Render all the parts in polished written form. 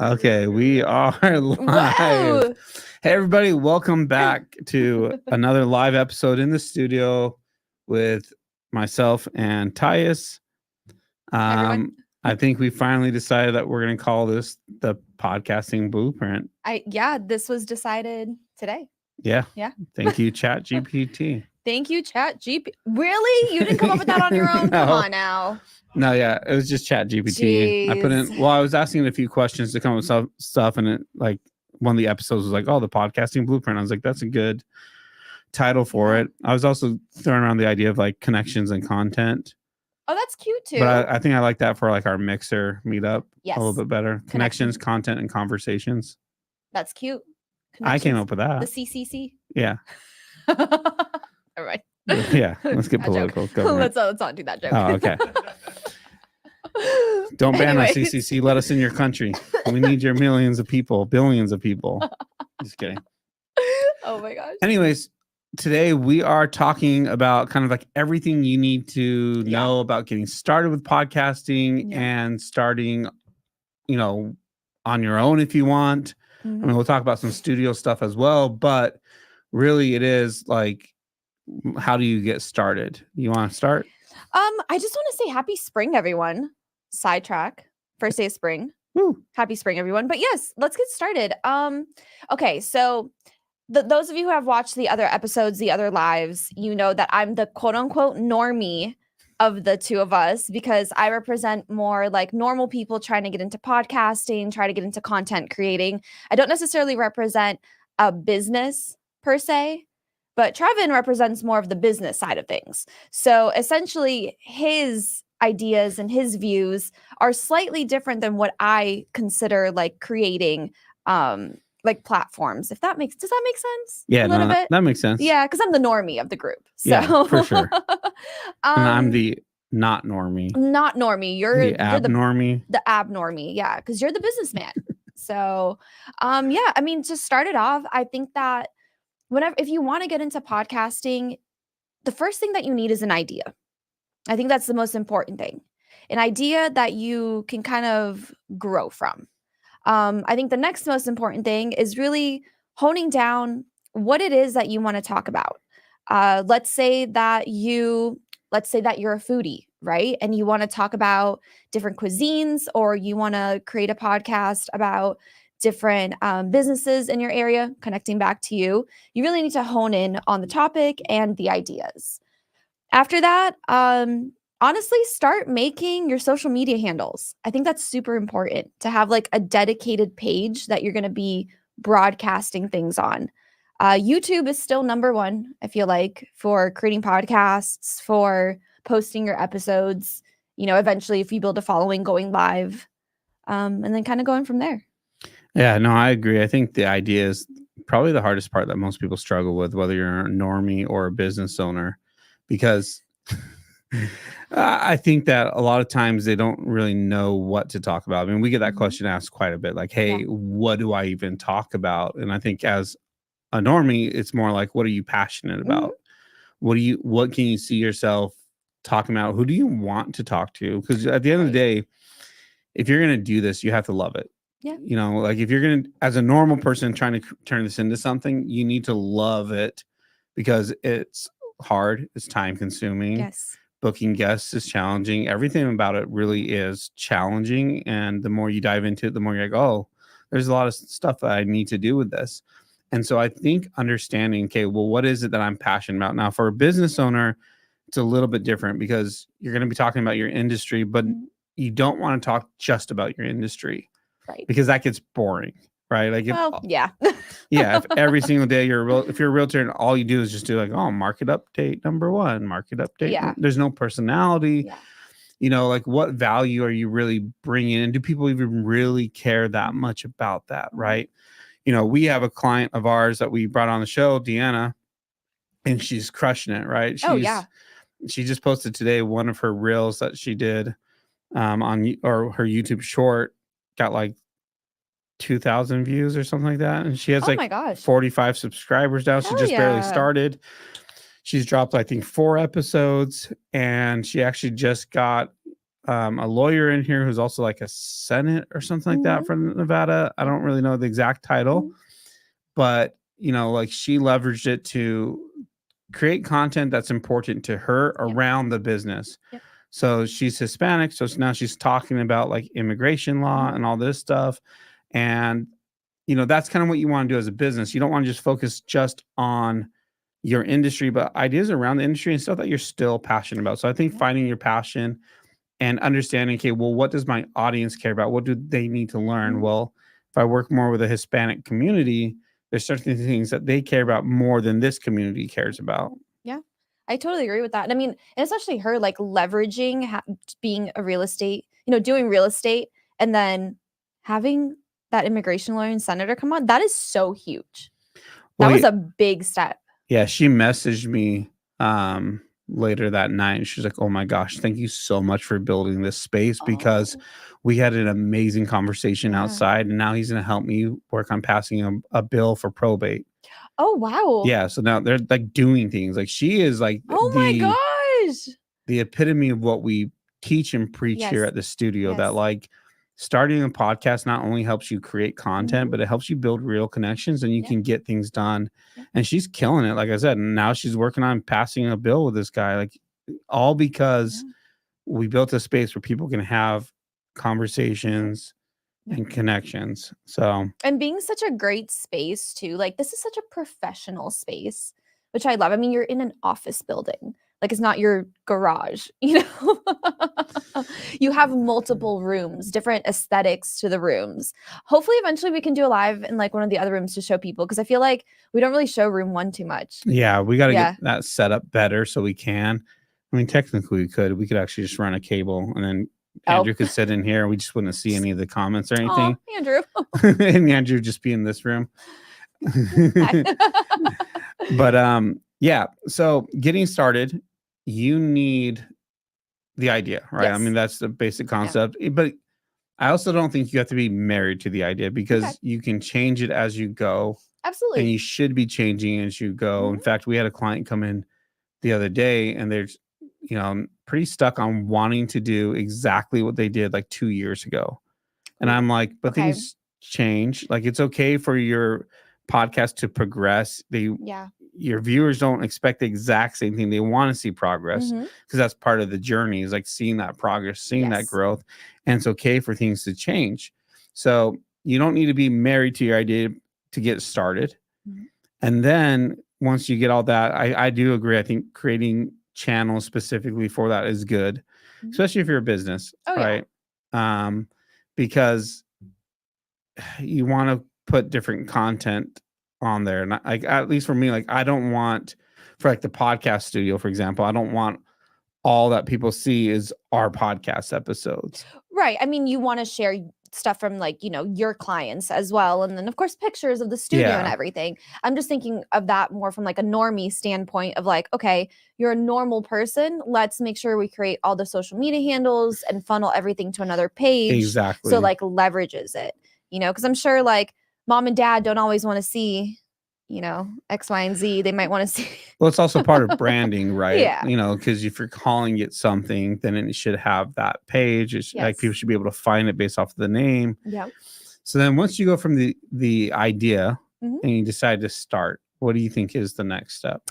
Okay, we are live. Wow. Hey, everybody, welcome back to another live episode in the studio with myself and Tyus. Everyone. I think we finally decided that we're going to call this the podcasting blueprint. This was decided today. Yeah. Yeah. Thank you, ChatGPT. Thank you, ChatGPT. Really? You didn't come up with that on your own? No. Come on now. No, yeah, it was just ChatGPT. I put in, Jeez. well, I was asking it a few questions to come up with stuff, and it, like, one of the episodes was like, oh, the podcasting blueprint. I was like, that's a good title for it. I was also throwing around the idea of like connections and content. Oh, that's cute too. But I think I like that for like our Mixer meetup Yes. a little bit better. Connections, content, and conversations. That's cute. I came up with that. The CCC. Yeah. All right. Yeah. Let's get political. Let's not do that joke. Oh, okay. Don't ban us, CCC. Let us in your country. We need your millions of people, billions of people. Just kidding. Oh my gosh. Anyways, today we are talking about kind of like everything you need to know about getting started with podcasting and starting, on your own if you want. Mm-hmm. I mean, we'll talk about some studio stuff as well, but really it is like, how do you get started? You want to start? I just want to say happy spring, everyone. Sidetrack. First day of spring. Woo. Happy spring, everyone. But yes, let's get started. Okay, so those of you who have watched the other episodes, the other lives, you know that I'm the quote unquote normie of the two of us because I represent more like normal people trying to get into podcasting, try to get into content creating. I don't necessarily represent a business per se, but Trevin represents more of the business side of things. So essentially his ideas and his views are slightly different than what I consider like creating like platforms. Does that make sense? Yeah, a little bit. That makes sense. Yeah, because I'm the normie of the group. So. Yeah, for sure. And I'm the not normie. Not normie. You're the abnormie. The abnormie. Yeah, because you're the businessman. So, yeah. I mean, to start it off, I think that if you want to get into podcasting, the first thing that you need is an idea. I think that's the most important thing. An idea that you can kind of grow from. I think the next most important thing is really honing down what it is that you want to talk about. Let's say that you're a foodie, right? And you want to talk about different cuisines, or you want to create a podcast about different businesses in your area, connecting back to you. You really need to hone in on the topic and the ideas. After that, honestly, start making your social media handles. I think that's super important to have like a dedicated page that you're going to be broadcasting things on. YouTube is still number one, I feel like, for creating podcasts, for posting your episodes, eventually if you build a following, going live, and then kind of going from there. Yeah, no, I agree. I think the idea is probably the hardest part that most people struggle with, whether you're a normie or a business owner, because I think that a lot of times they don't really know what to talk about. I mean, we get that question asked quite a bit, like, hey, what do I even talk about? And I think as a normie, it's more like, what are you passionate about? What can you see yourself talking about? Who do you want to talk to? Because at the end of the day, if you're going to do this, you have to love it. Yeah. Like if you're going to, as a normal person trying to turn this into something, you need to love it because it's hard. It's time consuming. Yes. Booking guests is challenging. Everything about it really is challenging. And the more you dive into it, the more you're like, oh, there's a lot of stuff that I need to do with this. And so I think understanding, okay, well, what is it that I'm passionate about? Now, for a business owner, it's a little bit different because you're going to be talking about your industry, but you don't want to talk just about your industry. Right. Because that gets boring, right? Like, yeah. Yeah. If every single day if you're a realtor and all you do is just do like, oh, market update number 1, market update. Yeah. There's no personality. Yeah. Like what value are you really bringing in? Do people even really care that much about that, right? We have a client of ours that we brought on the show, Deanna, and she's crushing it, right? She just posted today one of her reels that she did on her YouTube short, got like 2,000 views or something like that, and she has 45 subscribers now. She just barely started. She's dropped I think 4 episodes, and she actually just got a lawyer in here who's also like a Senate or something like that from Nevada. I don't really know the exact title, but like she leveraged it to create content that's important to her around the business. So she's Hispanic, so now she's talking about like immigration law and all this stuff. And that's kind of what you want to do as a business. You don't want to just focus just on your industry, but ideas around the industry and stuff that you're still passionate about. So I think finding your passion and understanding, okay, well, what does my audience care about? What do they need to learn? Well, if I work more with a Hispanic community, there's certain things that they care about more than this community cares about. Yeah, I totally agree with that. And I mean, and especially her like leveraging being a real estate, doing real estate and then having that immigration lawyer and senator come on. That is so huge. That was a big step. Yeah, she messaged me later that night and she's like, oh my gosh, thank you so much for building this space because we had an amazing conversation outside and now he's going to help me work on passing a bill for probate. Oh wow. Yeah, so now they're like doing things like she is like my gosh, the epitome of what we teach and preach here at the studio. That like starting a podcast not only helps you create content, but it helps you build real connections and you can get things done. And she's killing it, like I said. And now she's working on passing a bill with this guy, like all because we built a space where people can have conversations and connections. So, and being such a great space too, like this is such a professional space, which I love. I mean, you're in an office building. Like it's not your garage, you have multiple rooms, different aesthetics to the rooms. Hopefully eventually we can do a live in like one of the other rooms to show people. Cause I feel like we don't really show room 1 too much. Yeah. We got to get that set up better so we can. I mean, technically we could actually just run a cable and then Andrew could sit in here. We just wouldn't see any of the comments or anything. Andrew. And Andrew just be in this room. But yeah, so getting started, you need the idea, right? I mean, that's the basic concept. But I also don't think you have to be married to the idea because you can change it as you go. Absolutely. And you should be changing as you go. In fact, we had a client come in the other day and they're pretty stuck on wanting to do exactly what they did like 2 years ago. And I'm like, but things change. Like it's okay for your podcast to progress. Your viewers don't expect the exact same thing. They want to see progress because that's part of the journey, is like seeing that progress, seeing that growth. And it's okay for things to change. So you don't need to be married to your idea to get started. And then once you get all that, I do agree. I think creating channels specifically for that is good, especially if you're a business, right? Because you want to put different content on there. And like, at least for me, like I don't want, for like the podcast studio, for example, I don't want all that people see is our podcast episodes. Right. I mean, you want to share stuff from like, your clients as well. And then of course, pictures of the studio and everything. I'm just thinking of that more from like a normie standpoint of like, okay, you're a normal person. Let's make sure we create all the social media handles and funnel everything to another page. Exactly. So like leverages it, because I'm sure like mom and dad don't always want to see, X, Y, and Z. They might want to see. Well, it's also part of branding, right? Yeah. Because if you're calling it something, then it should have that page. It's like people should be able to find it based off of the name. Yeah. So then once you go from the idea and you decide to start, what do you think is the next step?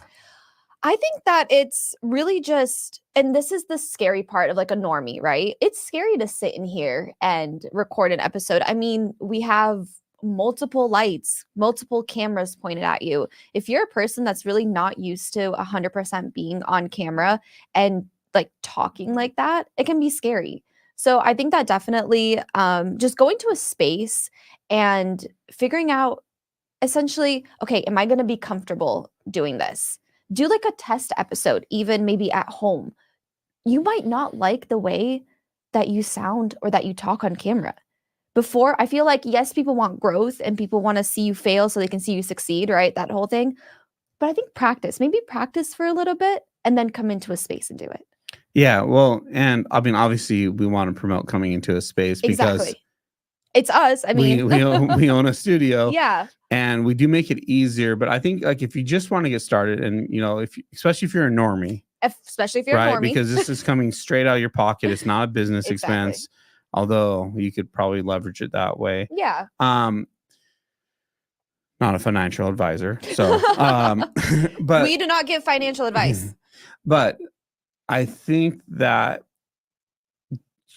I think that it's really just, and this is the scary part of like a normie, right? It's scary to sit in here and record an episode. I mean, we have multiple lights, multiple cameras pointed at you. If you're a person that's really not used to 100% being on camera and like talking like that, it can be scary. So I think that definitely just going to a space and figuring out essentially, okay, am I going to be comfortable doing this? Do like a test episode, even maybe at home. You might not like the way that you sound or that you talk on camera. Before, I feel like, yes, people want growth and people want to see you fail so they can see you succeed, right? That whole thing. But I think maybe practice for a little bit and then come into a space and do it. Yeah, well, and I mean, obviously we want to promote coming into a space because it's us. I mean, we own a studio. Yeah. And we do make it easier. But I think like if you just want to get started and, especially if you're a normie. especially if you're a right? normie. Because this is coming straight out of your pocket. It's not a business Exactly. expense, although you could probably leverage it that way. Yeah. Not a financial advisor, so but We do not give financial advice. but I think that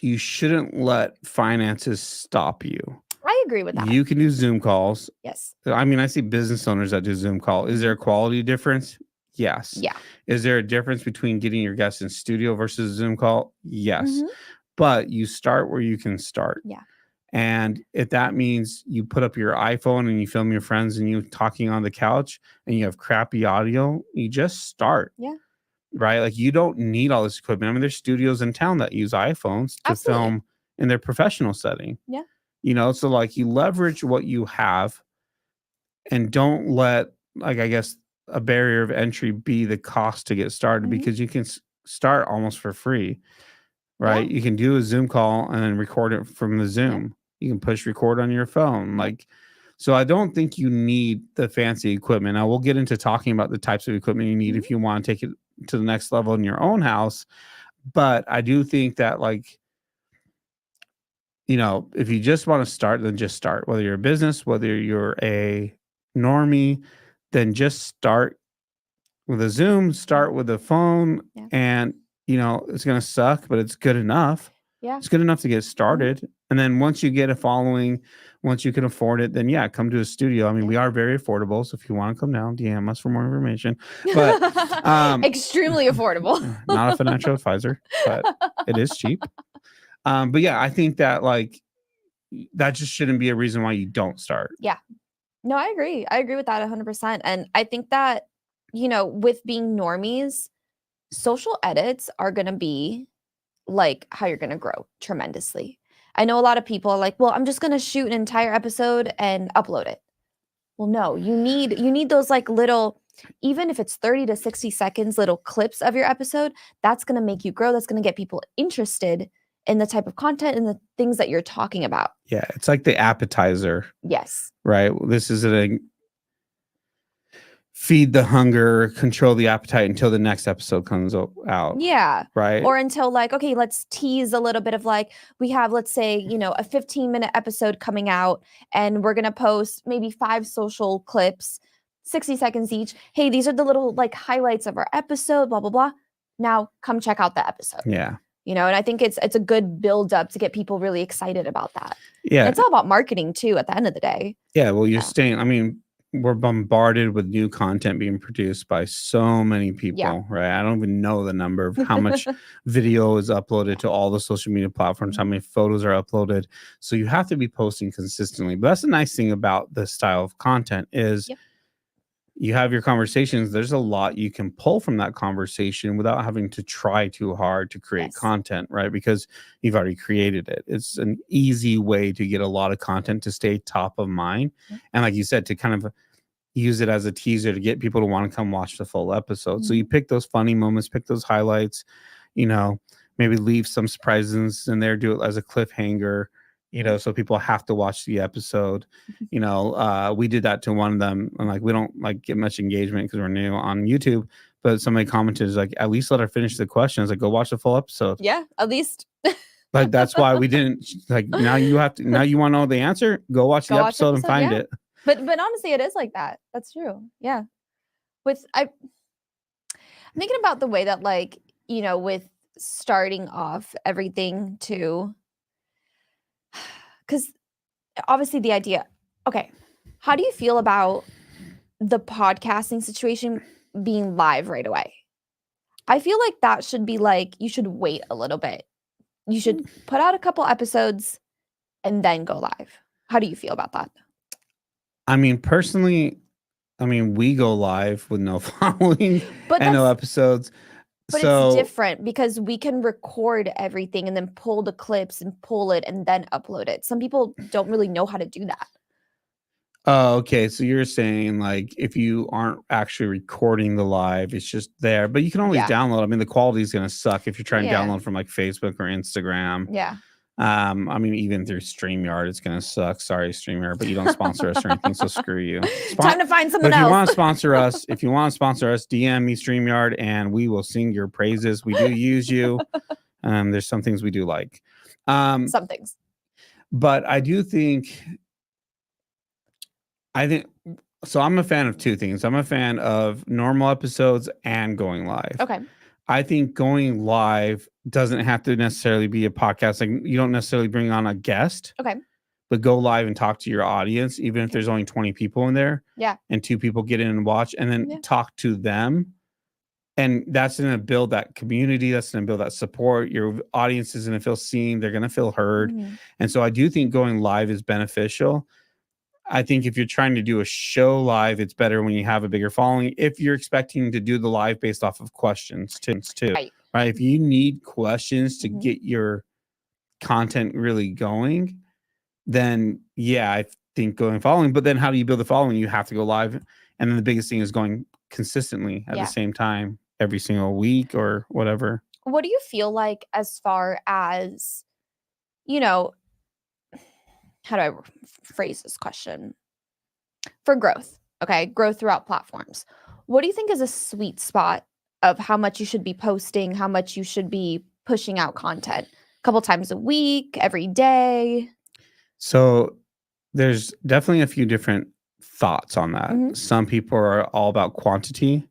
you shouldn't let finances stop you. I agree with that. You can do Zoom calls. Yes. I mean, I see business owners that do Zoom call. Is there a quality difference? Yes. Yeah. Is there a difference between getting your guests in studio versus a Zoom call? Yes. Mhm. But you start where you can start. Yeah. And if that means you put up your iPhone and you film your friends and you talking on the couch and you have crappy audio, you just start. Yeah. Right? Like you don't need all this equipment. I mean, there's studios in town that use iPhones to Absolutely. film in their professional setting. Yeah. You know, so like you leverage what you have and don't let, like, I guess a barrier of entry be the cost to get started, Mhm. because you can start almost for free, right? Yeah. You can do a Zoom call and then record it from the Zoom. You can push record on your phone. Mhm. Like, so I don't think you need the fancy equipment. Now we'll get into talking about the types of equipment you need Mhm. if you want to take it to the next level in your own house. But I do think that, like, you know, if you just want to start, then just start. Whether you're a business, whether you're a normie, then just start with a Zoom, start with a phone, Yeah. and, you know, it's going to suck, but it's good enough. Yeah. It's good enough to get started. And then once you get a following, once you can afford it, then yeah, come to a studio. I mean, Yeah. we are very affordable. So if you want to come down, DM us for more information. But Extremely affordable. Not a financial advisor, but it is cheap. But yeah, I think that, like, that just shouldn't be a reason why you don't start. Yeah. No, I agree. I agree with that 100%. And I think that, you know, with being normies, social edits are going to be like how you're going to grow tremendously. I know a lot of people are like, well, I'm just going to shoot an entire episode and upload it. Well, no, you need those like little, even if it's 30 to 60 seconds, little clips of your episode, that's going to make you grow. That's going to get people interested in the type of content and the things that you're talking about. Yeah, it's like the appetizer, Yes. right? This is a feed the hunger, control the appetite until the next episode comes out. Yeah. Right. Or until, like, okay, let's tease a little bit of, like, we have, let's say, you know, a 15-minute episode coming out and we're going to post maybe 5 social clips, 60 seconds each. Hey, these are the little like highlights of our episode, blah, blah, blah. Now come check out the episode. Yeah. You know, and I think it's a good build up to get people really excited about that. Yeah. And it's all about marketing too at the end of the day. Yeah. Well, you're staying, I mean, we're bombarded with new content being produced by so many people, right? I don't even know the number of how much video is uploaded to all the social media platforms, how many photos are uploaded. So you have to be posting consistently. But that's the nice thing about this style of content is you have your conversations. There's a lot you can pull from that conversation without having to try too hard to create content, right? Because you've already created it. It's an easy way to get a lot of content to stay top of mind. And like you said, to kind of use it as a teaser to get people to want to come watch the full episode. So you pick those funny moments, pick those highlights, you know, maybe leave some surprises in there, do it as a cliffhanger, you know, so people have to watch the episode. You know, we did that to one of them, and like we don't like get much engagement because we're new on YouTube, but somebody commented like, at least let her finish the questions, like go watch the full episode. Yeah, at least. Like that's why we didn't, like, now you have to, now you want to know the answer, go watch the episode and find it. But honestly, it is like that. That's true. Yeah. I'm thinking about the way that, like, you know, with starting off everything too, because obviously the idea, okay, how do you feel about the podcasting situation being live right away? I feel like that should be like, you should wait a little bit. You should put out a couple episodes and then go live. How do you feel about that? I mean, personally, I mean, we go live with no following and no episodes. But so it's different because we can record everything and then pull the clips and pull it and then upload it. Some people don't really know how to do that. Oh, okay. So you're saying, like, if you aren't actually recording the live, it's just there, but you can always download. I mean, the quality is going to suck if you're trying to download from like Facebook or Instagram. Yeah. I mean, even through StreamYard, it's gonna suck. Sorry, StreamYard, but you don't sponsor us or anything, so screw you. Time to find But someone if you else. want to sponsor us, DM me StreamYard, and we will sing your praises. We do use you. There's some things we do like. Some things. But I think so. I'm a fan of two things. I'm a fan of normal episodes and going live. Okay. I think going live doesn't have to necessarily be a podcast. Like, you don't necessarily bring on a guest. Okay. But go live and talk to your audience, even if there's only 20 people in there. Yeah. And 2 people get in and watch, and then talk to them. And that's going to build that community. That's going to build that support. Your audience is going to feel seen. They're going to feel heard. Mm-hmm. And so I do think going live is beneficial. I think if you're trying to do a show live, it's better when you have a bigger following. If you're expecting to do the live based off of questions too. Right? If you need questions to get your content really going, then yeah, I think going following. But then how do you build the following? You have to go live. And then the biggest thing is going consistently at the same time every single week or whatever. What do you feel like as far as, how do I phrase this question? For growth, okay? Growth throughout platforms. What do you think is a sweet spot of how much you should be posting, how much you should be pushing out content? A couple times a week, every day? So there's definitely a few different thoughts on that. Mm-hmm. Some people are all about quantity,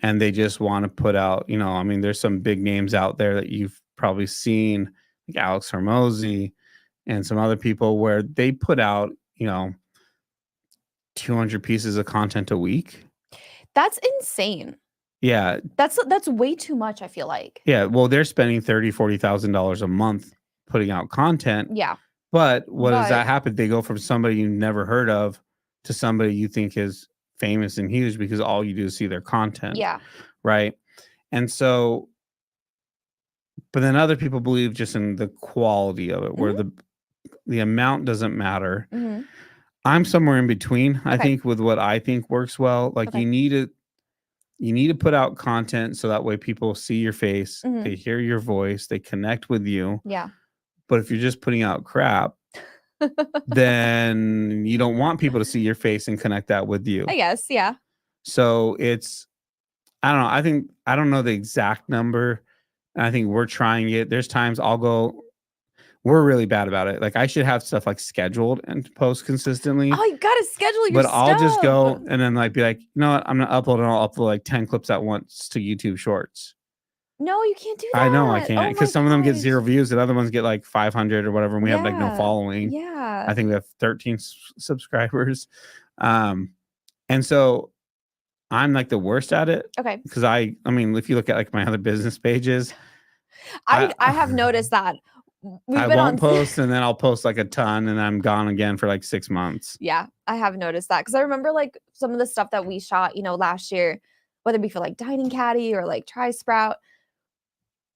and they just want to put out, I mean, there's some big names out there that you've probably seen, like Alex Hormozy and some other people, where they put out, 200 pieces of content a week. That's insane. Yeah. That's way too much, I feel like. Yeah. Well, they're spending $30,000-$40,000 a month putting out content. Yeah. But does that happen? They go from somebody you never heard of to somebody you think is famous and huge because all you do is see their content. Yeah. Right. And so, but then other people believe just in the quality of it, where the amount doesn't matter. I'm somewhere in between. I think with what I think works well. Like, you need to put out content so that way people see your face, they hear your voice, they connect with you. Yeah. But if you're just putting out crap, then you don't want people to see your face and connect that with you. I guess, yeah. So I don't know. I don't know the exact number. And I think we're trying it. There's times we're really bad about it. Like, I should have stuff like scheduled and post consistently. Oh, you gotta schedule your stuff. But I'll just go and then be like, you know what? I'm gonna upload, and I'll upload like 10 clips at once to YouTube Shorts. No, you can't do that. I know I can't, because some of them get 0 views and other ones get like 500 or whatever. And we have like no following. Yeah. I think we have 13 subscribers. And so I'm like the worst at it. Okay. Because I mean, if you look at like my other business pages, I have noticed that. I won't post, and then I'll post like a ton, and I'm gone again for like 6 months. Yeah, I have noticed that, because I remember like some of the stuff that we shot, last year, whether it be for like Dining Caddy or like Try Sprout.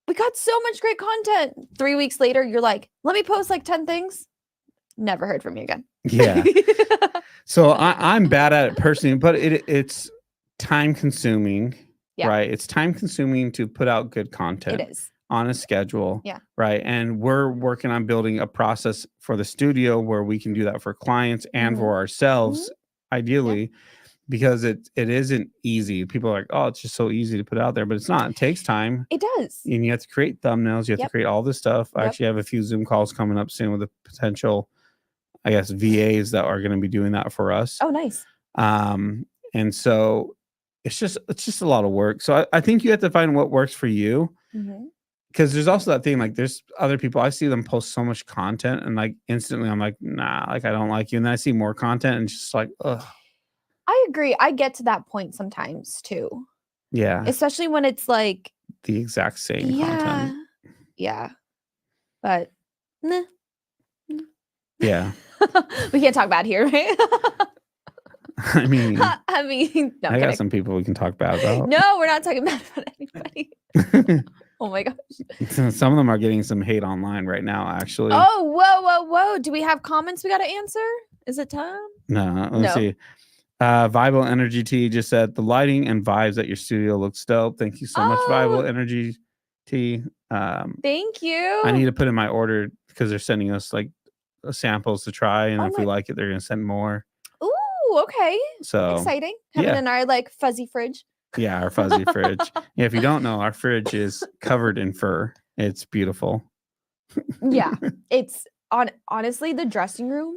We got so much great content. 3 weeks later, you're like, let me post like 10 things. Never heard from you again. Yeah. So I'm bad at it personally, but it's time consuming, right? It's time consuming to put out good content. It is. On a schedule. Yeah. Right. And we're working on building a process for the studio where we can do that for clients and for ourselves, ideally. Because it isn't easy. People are like, oh, it's just so easy to put out there, but it's not. It takes time. It does. And you have to create thumbnails. You have to create all this stuff. I actually have a few Zoom calls coming up soon with the potential, I guess, VAs that are going to be doing that for us. Oh, nice. And so it's just a lot of work. So I think you have to find what works for you. Because there's also that thing, like, there's other people, I see them post so much content, and like instantly I'm like, nah, like, I don't like you. And then I see more content and just like, ugh. I agree. I get to that point sometimes too. Yeah. Especially when it's like the exact same content. Yeah. But nah. Yeah. We can't talk bad here, right? I mean, no, I got some people we can talk bad about. No, we're not talking bad about anybody. Oh my gosh. Some of them are getting some hate online right now, actually. Oh, whoa. Do we have comments we got to answer? Is it time? No. Let's see. Viable Energy T just said the lighting and vibes at your studio looks dope. Thank you so much, Viable Energy T. Thank you. I need to put in my order because they're sending us like samples to try, and Oh if we my- like it, they're gonna send more. Ooh, okay. So Exciting. Having yeah. in our like fuzzy fridge. yeah, our fuzzy fridge. Yeah, if you don't know, our fridge is covered in fur. It's beautiful. Yeah. It's honestly, the dressing room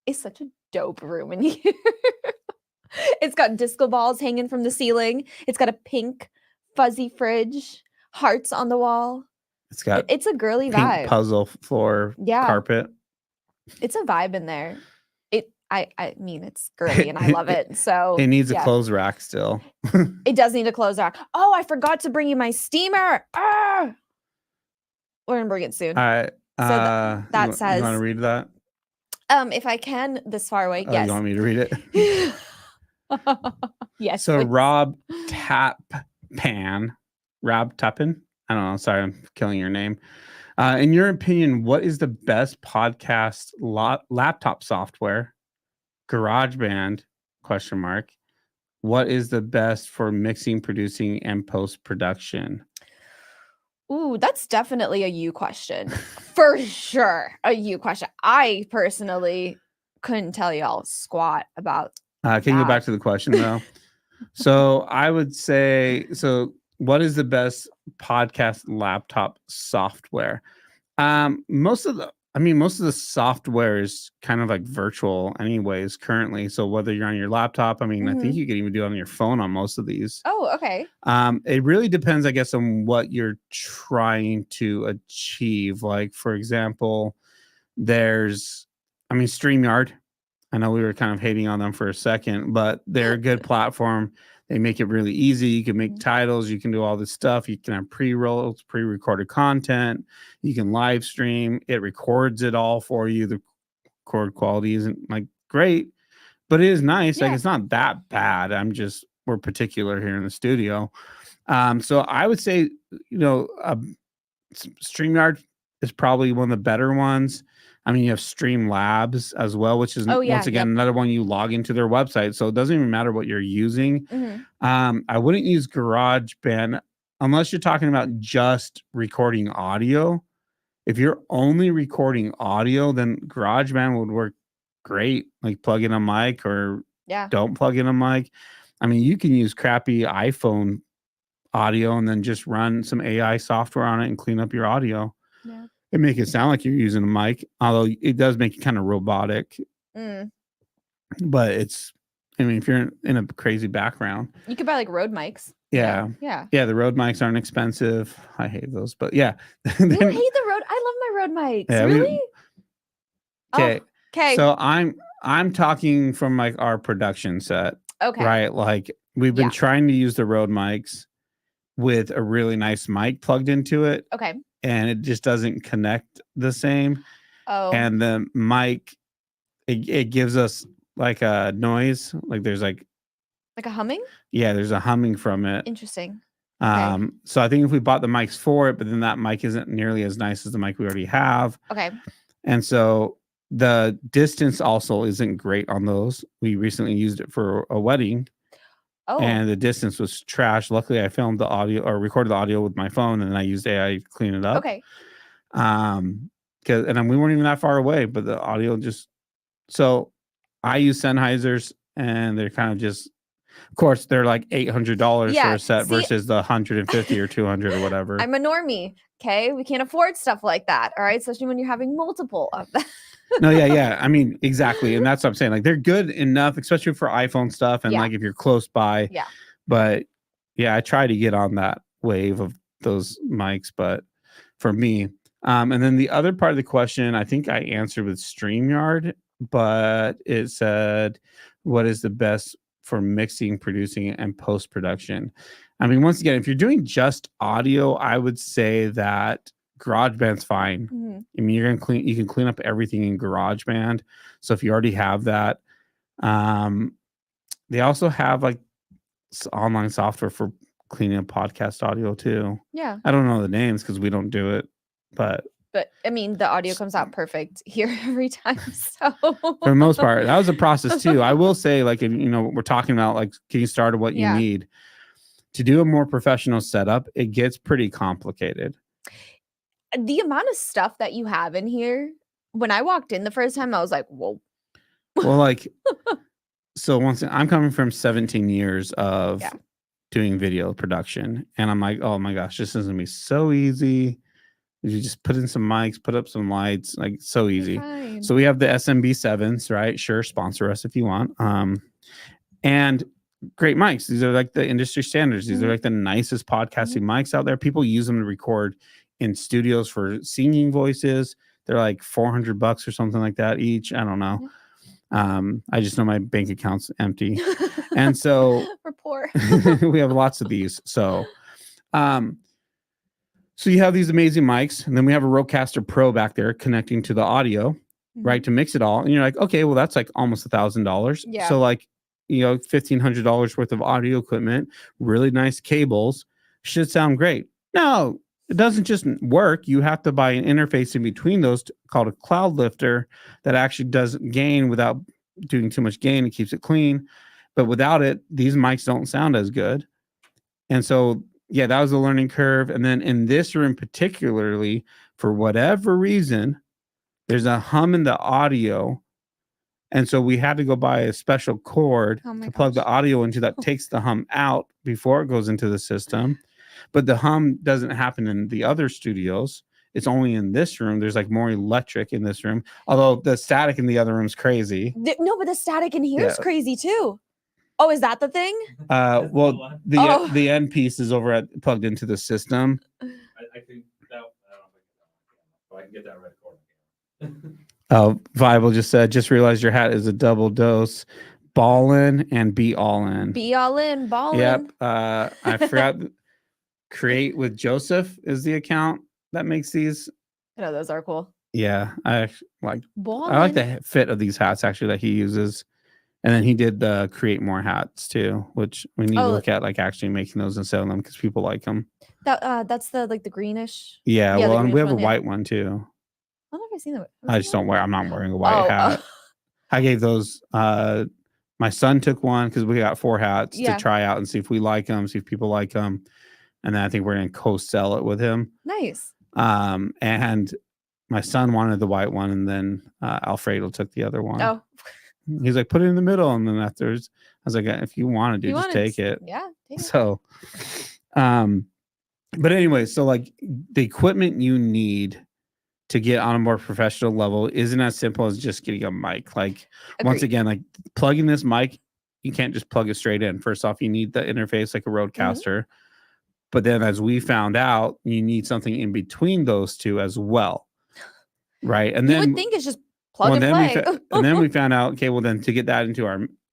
is such a dope room in here. It's got disco balls hanging from the ceiling. It's got a pink fuzzy fridge, hearts on the wall. It's got It's a girly pink vibe. puzzle floor Yeah. carpet. It's a vibe in there. I mean, it's girly and I love it. So It needs yeah. a clothes rack still. It does need a clothes rack. Oh, I forgot to bring you my steamer. Ah! We're gonna bring it soon. All right. that you want says- to read that? If I can this far away, Oh, yes. you want me to read it? Yes. So please. Rob Tappan, I don't know. Sorry, I'm killing your name. In your opinion, what is the best podcast laptop software? GarageBand? ? What is the best for mixing, producing, and post production? Ooh, that's definitely a you question. For sure. A you question. I personally couldn't tell y'all squat about Can you go back to the question though? So I would say, what is the best podcast laptop software? Most of the software is kind of like virtual anyways currently. So whether you're on your laptop, I think you can even do it on your phone on most of these. Oh, okay. It really depends, I guess, on what you're trying to achieve. Like, for example, there's StreamYard. I know we were kind of hating on them for a second, but they're a good platform. They make it really easy. You can make titles. You can do all this stuff. You can have pre-rolls, pre-recorded content. You can live stream. It records it all for you. The record quality isn't like great, but it is nice. Like, Yeah. it's not that bad. We're particular here in the studio. So I would say, StreamYard is probably one of the better ones. You have Streamlabs as well, which is once again another one you log into their website. So it doesn't even matter what you're using. I wouldn't use GarageBand unless you're talking about just recording audio. If you're only recording audio, then GarageBand would work great. Like, plug in a mic or don't plug in a mic. You can use crappy iPhone audio and then just run some AI software on it and clean up your audio. Yeah. It make it sound like you're using a mic, although it does make it kind of robotic. But it's, if you're in a crazy background, You could buy like Rode mics. Yeah. Yeah. The Rode mics aren't expensive. I hate those, but yeah. You hate the Rode? I love my Rode mics. Yeah, really? Okay. Okay. So I'm talking from like our production set, Okay. right? Like, we've been trying to use the Rode mics with a really nice mic plugged into it, Okay. and it just doesn't connect the same. Oh. And the mic, it gives us like a noise. Like, there's like a humming? Yeah, there's a humming from it. Interesting. So I think if we bought the mics for it, but then that mic isn't nearly as nice as the mic we already have. Okay. And so the distance also isn't great on those. We recently used it for a wedding. Oh. And the distance was trash. Luckily, I filmed the audio or recorded the audio with my phone, and then I used AI to clean it up. Okay. And we weren't even that far away, but the audio just. So I use Sennheisers, and they're kind of just. Of course, they're like $800 for a set versus the 150 or 200 or whatever. I'm a normie. Okay, we can't afford stuff like that. All right, especially when you're having multiple of them. No, yeah. Exactly, and that's what I'm saying. Like, they're good enough, especially for iPhone stuff, and like if you're close by. Yeah. But yeah, I try to get on that wave of those mics, but for me, and then the other part of the question, I think I answered with StreamYard, but it said, "What is the best for mixing, producing, and post production?" Once again, if you're doing just audio, I would say that GarageBand's fine. You can clean up everything in GarageBand. So if you already have that, they also have like online software for cleaning up podcast audio too. Yeah. I don't know the names because we don't do it, but the audio comes out perfect here every time. So for the most part, that was a process too. I will say, like, if we're talking about like getting started, what you need to do a more professional setup, it gets pretty complicated. the amount of stuff that you have in here. When I walked in the first time, I was like, whoa. Well, like, so once I'm coming from 17 years of Yeah. doing video production, and I'm like, oh my gosh, this is gonna be so easy. You just put in some mics, put up some lights, like so You're easy. fine. So we have the SMB7s, right? Sure, sponsor us if you want. And great mics. These are like the industry standards. These are Mhm. like the nicest podcasting mics out there. People use them to record in studios for singing voices. They're like $400 or something like that each. I don't know. I just know my bank account's empty. And so We're poor. we have lots of these. So you have these amazing mics, and then we have a Rodecaster Pro back there connecting to the audio, right, to mix it all. And you're like, okay, well, that's like almost $1,000. Yeah. So like, you know, $1,500 worth of audio equipment, really nice cables, should sound great. No, it doesn't just work. You have to buy an interface in between those called a cloud lifter that actually does gain without doing too much gain. It keeps it clean. But without it, these mics don't sound as good. And so, yeah, that was a learning curve. And then in this room, particularly, for whatever reason, there's a hum in the audio. And so we had to go buy a special cord to plug the audio into that takes the hum out before it goes into the system. But the hum doesn't happen in the other studios. It's only in this room. There's like more electric in this room, although the static in the other room's crazy. No, but the static in here is crazy too. Oh, is that the thing? Well, the end piece is plugged into the system. I think that I don't think so. I can get that red cord. Oh, Viable just said, just realized your hat is a double dose. Ballin and be all in. Be all in, ball Yep. in. I forgot. Create with Joseph is the account that makes these. I know those are cool. Yeah, I like Ballin'. the fit of these hats actually that he uses. And then he did the create more hats too, which we need to look at, like actually making those and selling them because people like them. That's the like the greenish. Yeah, well, and we have a one, white one too. I don't know if I've seen that. I just don't wear. I'm not wearing a white hat. I gave those. My son took one because we got 4 hats to try out and see if we like them, see if people like them, and then I think we're gonna co-sell it with him. Nice. And my son wanted the white one, and then Alfredo took the other one. Oh. He's like, put it in the middle, and then afterwards, I was like, if you want to do, just take it. Yeah. Take it. So, but anyway, so like the equipment you need to get on a more professional level isn't as simple as just getting a mic. Like once again, like plugging this mic, you can't just plug it straight in. First off, you need the interface like a Rodecaster. But then as we found out, you need something in between those two as well. Right. And then you would think it's just plug and play. And then we found out, okay, well then to get that into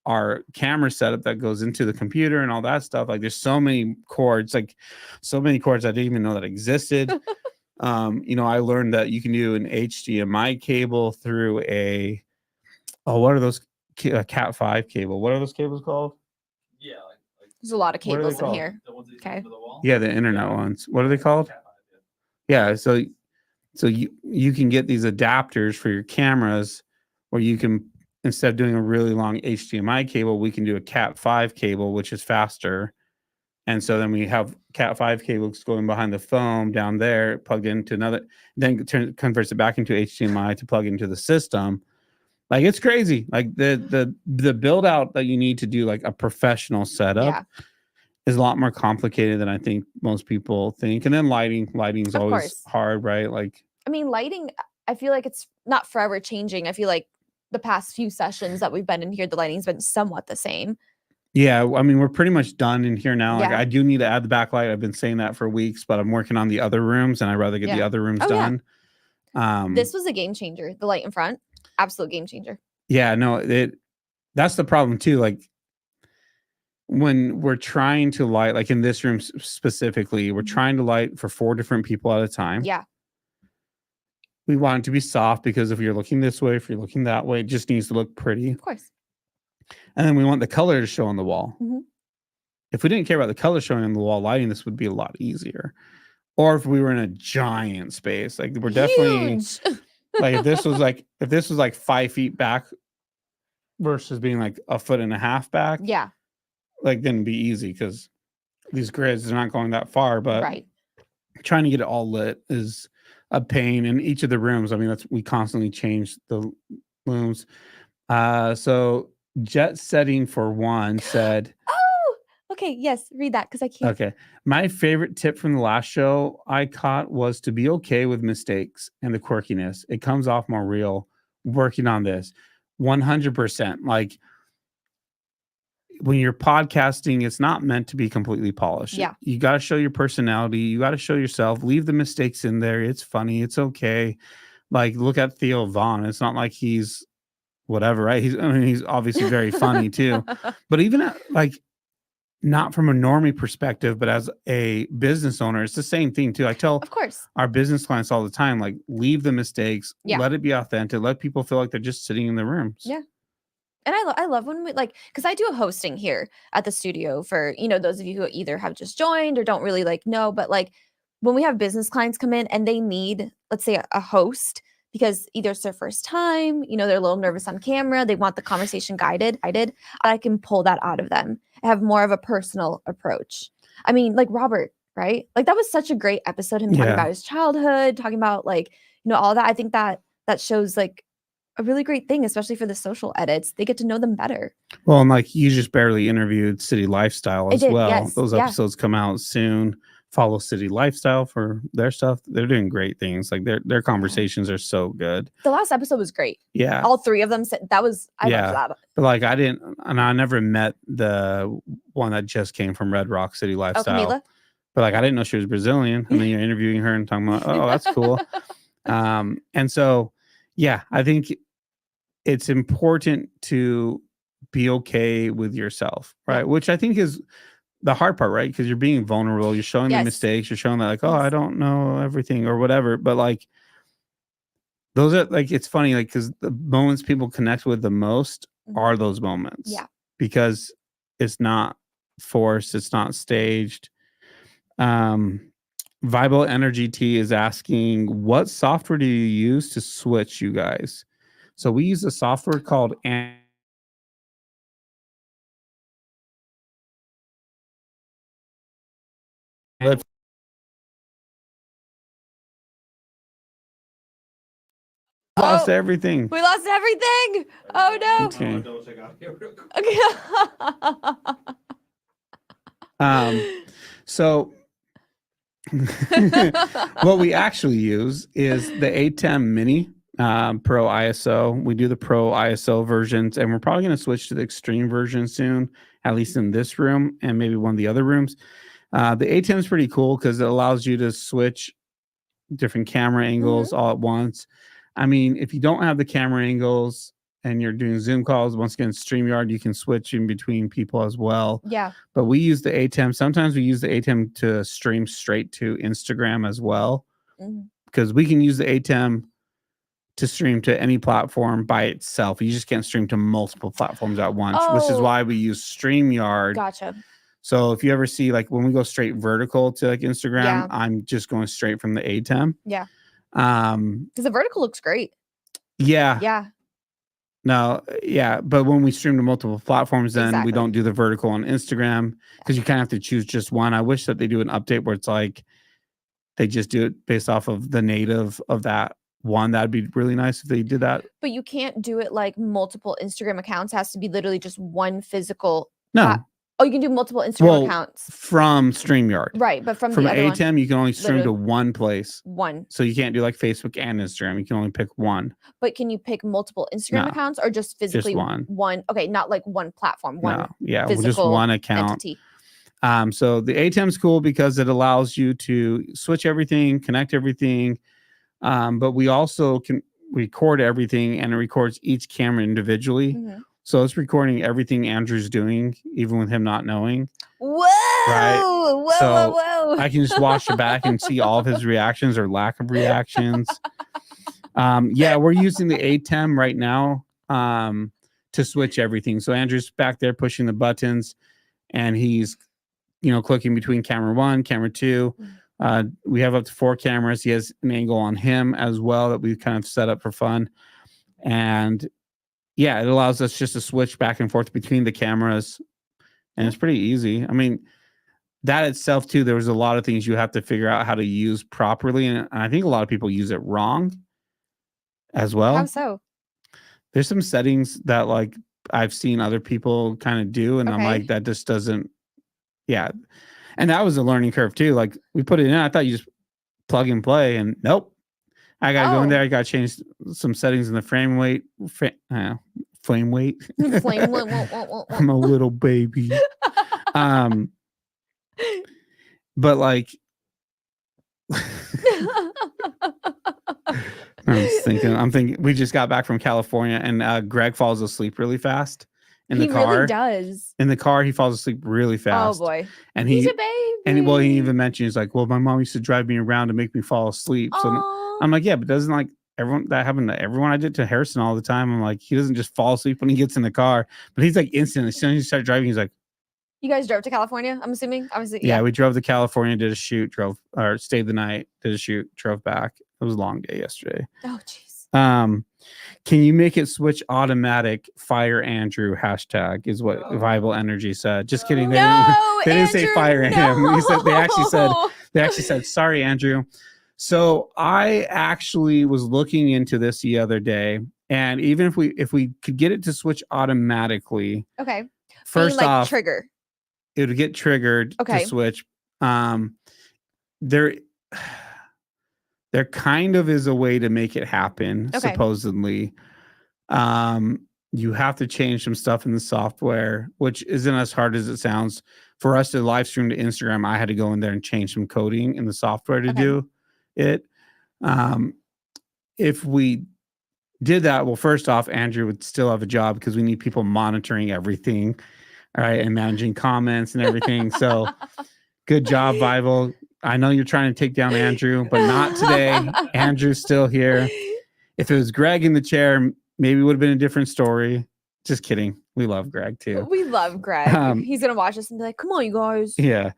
our camera setup that goes into the computer and all that stuff, like there's so many cords I didn't even know that existed. You know, I learned that you can do an HDMI cable through what are those? Cat 5 cable. What are those cables called? Yeah, there's a lot of cables in here. Okay. Yeah, the internet ones. What are they called? Yeah, so you can get these adapters for your cameras where you can, instead of doing a really long HDMI cable, we can do a Cat 5 cable, which is faster. And so then we have Cat 5 cables going behind the phone down there, plugged into another, then converts it back into HDMI to plug into the system. Like it's crazy. Like the build out that you need to do like a professional setup is a lot more complicated than I think most people think. And then lighting's always hard, right? Like, I mean, lighting, I feel like it's not forever changing. I feel like the past few sessions that we've been in here, the lighting's been somewhat the same. Yeah, I mean, we're pretty much done in here now. Like, I do need to add the backlight. I've been saying that for weeks, but I'm working on the other rooms, and I'd rather get the other rooms done. This was a game changer. The light in front, absolute game changer. Yeah, no, that's the problem too. Like when we're trying to light, like in this room specifically, we're trying to light for 4 different people at a time. Yeah. We want it to be soft because if you're looking this way, if you're looking that way, it just needs to look pretty. Of course. And then we want the color to show on the wall. If we didn't care about the color showing on the wall, lighting this would be a lot easier. Or if we were in a giant space, like we're definitely like if this was like 5 feet back versus being like 1.5 feet back. Yeah. Like then it'd be easy because these grids are not going that far, but right. Trying to get it all lit is a pain in each of the rooms. I mean, we constantly change the looms. So Jet Setting for One said, Oh, okay. Yes, read that because I can't. okay, my favorite tip from the last show I caught was to be okay with mistakes and the quirkiness. It comes off more real. Working on this 100%. Like, when you're podcasting, it's not meant to be completely polished. Yeah. You got to show your personality. You got to show yourself. Leave the mistakes in there. It's funny. It's okay. Like, look at Theo Vaughn. It's not like he's whatever, right? He's obviously very funny too. But even like, not from a normie perspective, but as a business owner, it's the same thing too. I tell Of course. our business clients all the time, like, leave the mistakes. Yeah. Let it be authentic. Let people feel like they're just sitting in the rooms. Yeah. And I love when we like, because I do a hosting here at the studio for, those of you who either have just joined or don't really like know, but like when we have business clients come in and they need, let's say, a host because either it's their first time, they're a little nervous on camera, they want the conversation guided, I can pull that out of them. I have more of a personal approach. I mean, like Robert, right? Like that was such a great episode, him talking about his childhood, talking about like, all that. I think that shows like a really great thing, especially for the social edits. They get to know them better. Well, and like you just barely interviewed City Lifestyle as well. Yes, Those episodes come out soon. Follow City Lifestyle for their stuff. They're doing great things. Like their conversations are so good. The last episode was great. Yeah. All three of them said I loved that. But like I never met the one that just came from Red Rock City Lifestyle. Camila? But like I didn't know she was Brazilian. And then you're interviewing her and talking about, oh, that's cool. And so yeah, I think it's important to be okay with yourself, right? Yeah. Which I think is the hard part, right? Because you're being vulnerable, you're showing the mistakes, you're showing that like, oh, I don't know everything or whatever. But like those are like, it's funny, like, because the moments people connect with the most are those moments. Yeah. Because it's not forced, it's not staged. Vibo Energy T is asking, what software do you use to switch, you guys? So we use a software called lost everything. We lost everything. Oh no. Okay. Double check out here real quick. Okay. So what we actually use is the ATEM Mini Pro ISO. We do the Pro ISO versions, and we're probably going to switch to the Extreme version soon, at least in this room and maybe one of the other rooms. The ATEM is pretty cool because it allows you to switch different camera angles all at once. I mean, if you don't have the camera angles and you're doing Zoom calls, once again, StreamYard, you can switch in between people as well. Yeah. But we use the ATEM. Sometimes we use the ATEM to stream straight to Instagram as well, because we can use the ATEM to stream to any platform by itself. You just can't stream to multiple platforms at once, which is why we use StreamYard. Gotcha. So if you ever see, like, when we go straight vertical to like Instagram, I'm just going straight from the ATEM. Yeah. Because the vertical looks great. Yeah. Yeah. No, yeah. But when we stream to multiple platforms, then we don't do the vertical on Instagram because you kind of have to choose just one. I wish that they do an update where it's like they just do it based off of the native of that one. That'd be really nice if they did that. But you can't do it like multiple Instagram accounts. It has to be literally just one physical. No. Oh, you can do multiple Instagram accounts from StreamYard, right? But from the other ATEM, one, you can only stream to one place. One. So you can't do like Facebook and Instagram. You can only pick one. But can you pick multiple Instagram accounts or just physically one? Okay, not like one platform. One. Yeah, just one account. Entity. So the ATEM is cool because it allows you to switch everything, connect everything. But we also can record everything, and it records each camera individually. So it's recording everything Andrew's doing, even with him not knowing. Whoa! Right? Whoa! I can just watch it back and see all of his reactions or lack of reactions. We're using the ATEM right now to switch everything. So Andrew's back there pushing the buttons, and he's, clicking between camera 1, camera 2. We have up to 4 cameras. He has an angle on him as well that we've kind of set up for fun. And yeah, it allows us just to switch back and forth between the cameras, and it's pretty easy. I mean, that itself too, there was a lot of things you have to figure out how to use properly, and I think a lot of people use it wrong as How well. so? There's some settings that like I've seen other people kind of do, and I'm Okay. like, that just doesn't. Yeah, and that was a learning curve too. Like we put it in, I thought you just plug and play, and nope. I gotta go in Oh. there. I gotta change some settings in the frame weight. Flame weight. Flame. I'm a little baby. But like, I'm thinking we just got back from California, and Greg falls asleep really fast in the He car. really does. In the car, he falls asleep really Oh fast. boy. And He's he a baby. and well, he even mentioned, he's like, well, my mom used to drive me around to make me fall asleep. So Aw. I'm like, yeah, but doesn't like everyone that happened to everyone? I did to Harrison all the time. I'm like, he doesn't just fall asleep when he gets in the car, but he's like instantly, as soon as he starts driving, he's like, You guys drove to California, I'm assuming? Obviously, yeah, we drove to California, did a shoot, stayed the night, did a shoot, drove back. It was a long day yesterday. Oh, jeez. Can you make it switch automatic? Fire Andrew hashtag is what Viable Energy said. Just kidding. No, They didn't say Andrew, fire him. He said they actually no. said sorry, Andrew. So I actually was looking into this the other day, and even if we could get it to switch automatically, Okay. first like off, trigger. it would get triggered Okay. to switch. There kind of is a way to make it happen, Okay. supposedly. You have to change some stuff in the software, which isn't as hard as it sounds. For us to live stream to Instagram, I had to go in there and change some coding in the software to Okay. do it. If we did that, well, first off, Andrew would still have a job because we need people monitoring everything, all right, and managing comments and everything. So good job, Vival. I know you're trying to take down Andrew, but not today. Andrew's still here. If it was Greg in the chair, maybe it would have been a different story. Just kidding. We love Greg too. We love Greg. He's gonna watch us and be like, "Come on, you guys." Yeah.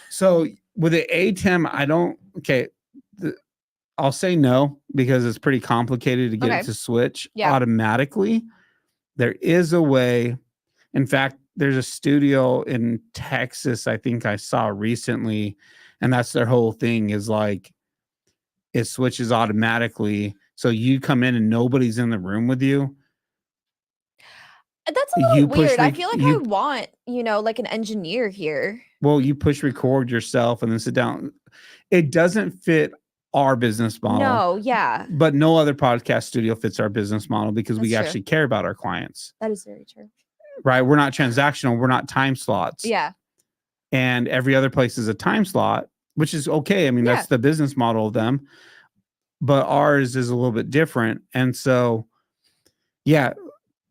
So with the ATEM, I don't. Okay, I'll say no because it's pretty complicated to get it to switch automatically. There is a way. In fact, there's a studio in Texas I think I saw recently, and that's their whole thing is like it switches automatically. So you come in and nobody's in the room with you. That's a little weird. I feel like I want, like an engineer here. Well, you push record yourself and then sit down. It doesn't fit our business model. No, yeah. But no other podcast studio fits our business model because we actually care about our clients. That is very true. Right? We're not transactional. We're not time slots. Yeah. And every other place is a time slot, which is okay. I mean, that's the business model of them. But ours is a little bit different. And so, yeah,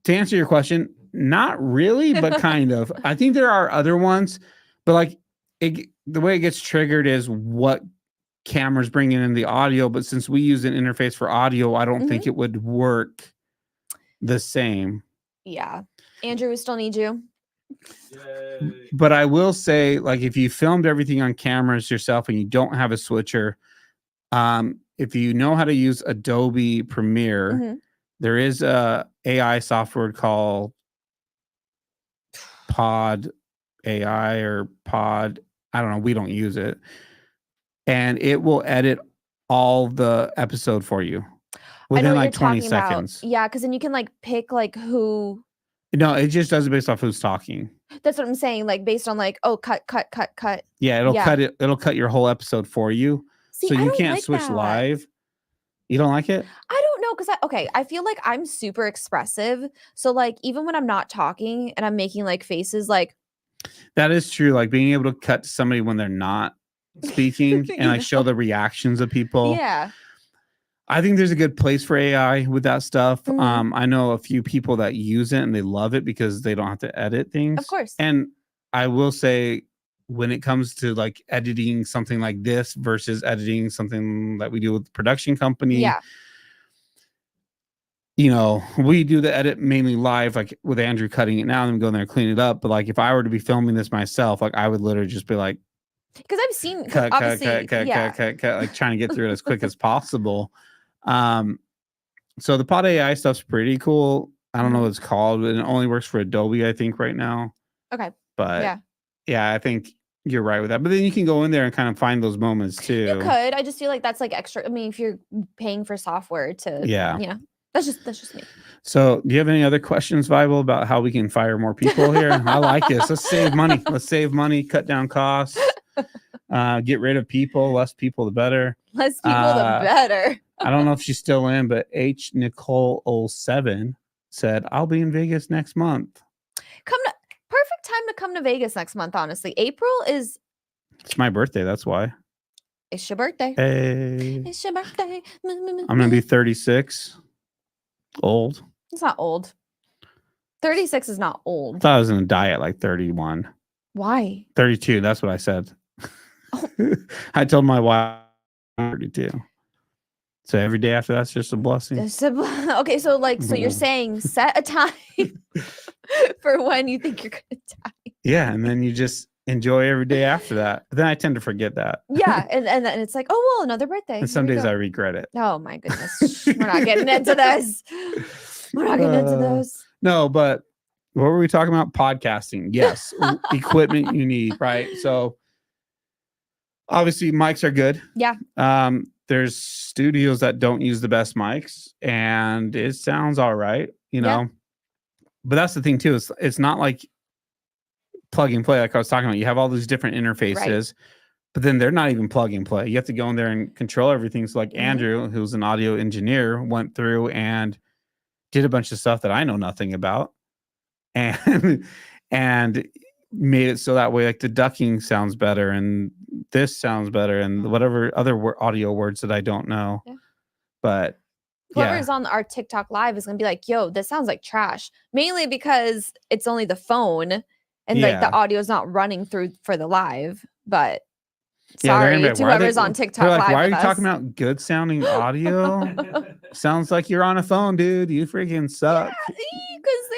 to answer your question, not really, but kind of. I think there are other ones, but like the way it gets triggered is what cameras bringing in the audio. But since we use an interface for audio, I don't think it would work the same. Yeah. Andrew, we still need you. Yay. But I will say, like, if you filmed everything on cameras yourself and you don't have a switcher, if you know how to use Adobe Premiere, there is a AI software called Pod AI or Pod. I don't know. We don't use it. And it will edit all the episode for you within like 20 seconds. Yeah, because then you can like pick like who. No, it just does it based off who's talking. That's what I'm saying. Like based on like, oh, cut. Yeah, it'll cut it. It'll cut your whole episode for you. See, so you can't like switch that. live. You don't like it? I don't know because I feel like I'm super expressive. So like even when I'm not talking and I'm making like faces, like that is true. Like being able to cut to somebody when they're not speaking and like show the reactions of people. Yeah. I think there's a good place for AI with that stuff. I know a few people that use it and they love it because they don't have to edit things. Of course. And I will say, when it comes to like editing something like this versus editing something that we do with the production company, we do the edit mainly live, like with Andrew cutting it now and then go in there and clean it up. But like if I were to be filming this myself, like I would literally just be like, because I've seen cut, like trying to get through it as quick as possible. So the Pod AI stuff's pretty cool. I don't know what it's called, but it only works for Adobe, I think, right now. Okay. But yeah, I think you're right with that. But then you can go in there and kind of find those moments too. You could. I just feel like that's like extra. I mean, if you're paying for software to, Yeah. you know, that's just me. So, do you have any other questions, Bible, about how we can fire more people here? I like this. Let's save money. Let's save money, cut down costs, get rid of people. Less people, the better. Less people, the better. I don't know if she's still in, but H Nicole 07 said, "I'll be in Vegas next month." Perfect time to come to Vegas next month. Honestly, April is. It's my birthday. That's why. It's your birthday. Hey, It's your birthday. I'm gonna be 36. Old. It's not old. 36 is not I old. thought I was gonna die at like 31. Why? 32. That's what I said. I told my wife 32. So every day after that's just a blessing. Okay, so like, so you're saying set a time for when you think you're gonna die. Yeah, and then you just enjoy every day after that. But then I tend to forget that. Yeah, and then it's like, oh well, another birthday. And some Here we days go. I regret it. Oh my goodness, we're not getting into this. We're not getting into this. No, but what were we talking about? Podcasting. Yes, equipment you need, right? So obviously mics are good. Yeah. There's studios that don't use the best mics, and it sounds all right, you know. Yeah. But that's the thing too. It's not like plug and play like I was talking about. You have all these different interfaces, but then they're not even plug and play. You have to go in there and control everything. So like Andrew, who's an audio engineer, went through and did a bunch of stuff that I know nothing about, and made it so that way like the ducking sounds better and this sounds better and whatever other audio words that I don't know. Yeah. But Whoever's on our TikTok live is gonna be like, yo, this sounds like trash. Mainly because it's only the phone and like the audio is not running through for the live. But they're sorry gonna be like, to "Why are whoever's they-" on TikTok they're like, live. why are you with talking us." about good sounding audio? Sounds like you're on a phone, dude. You freaking suck. Because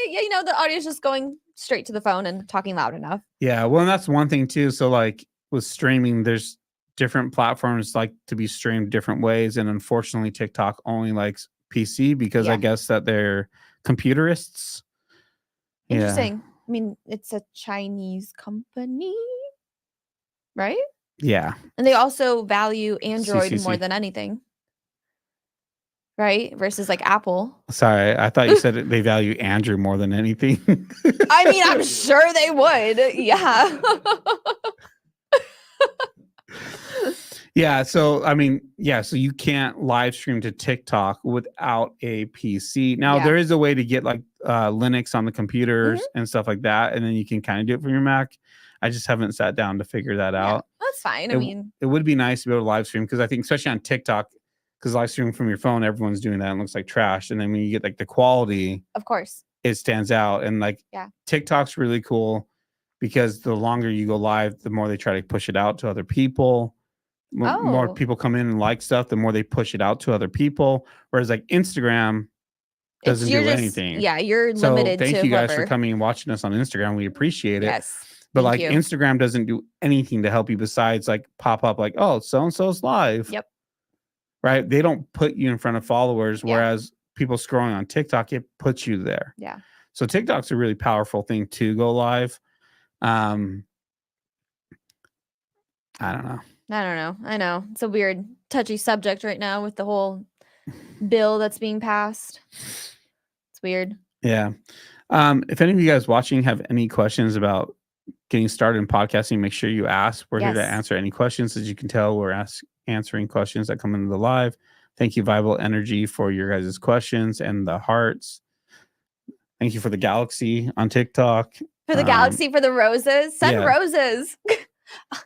you know, the audio is just going straight to the phone and talking loud enough. Yeah, well, and that's one thing too. So like with streaming, there's different platforms like to be streamed different ways, and unfortunately, TikTok only likes PC because I Yeah. guess that they're computerists. Yeah. Interesting. I mean, it's a Chinese company, right? Yeah. And they also value Android more CCC. than anything, right? Versus like Apple. Sorry, I thought you said they value Andrew more than anything. I mean, I'm sure they would. Yeah. Yeah, so I mean, yeah, so you can't live stream to TikTok without a PC. Now Yeah. there is a way to get like Linux on the computers and stuff like that, and then you can kind of do it from your Mac. I just haven't sat down to figure that Yeah, out. that's fine. I It- mean, It would be nice to be able to live stream because I think especially on TikTok, because live streaming from your phone, everyone's doing that and it looks like trash. And then when you get like the quality, of course. it stands out. And like Yeah. TikTok's really cool because the longer you go live, the more they try to push it out to other people. More Oh. people come in and like stuff, the more they push it out to other people. Whereas like Instagram doesn't do you're just- anything. Yeah, you're So limited thank to you guys whoever. for coming and watching us on Instagram. We appreciate it. Yes. But thank like you. Instagram doesn't do anything to help you besides like pop up like, oh, so and so's live. Yep. Right. They don't put you in front of followers, Yeah. whereas people scrolling on TikTok, it puts you there. Yeah. So TikTok's a really powerful thing to go live. I don't know. I don't know. I know. It's a weird, touchy subject right now with the whole bill that's being passed. It's weird. Yeah. If any of you guys watching have any questions about getting started in podcasting, make sure you ask. We're here to Yes. answer any questions. As you can tell, we're answering questions that come into the live. Thank you, Viable Energy, for your guys' questions and the hearts. Thank you for the galaxy on TikTok. For the galaxy, for the roses. Send yeah. roses.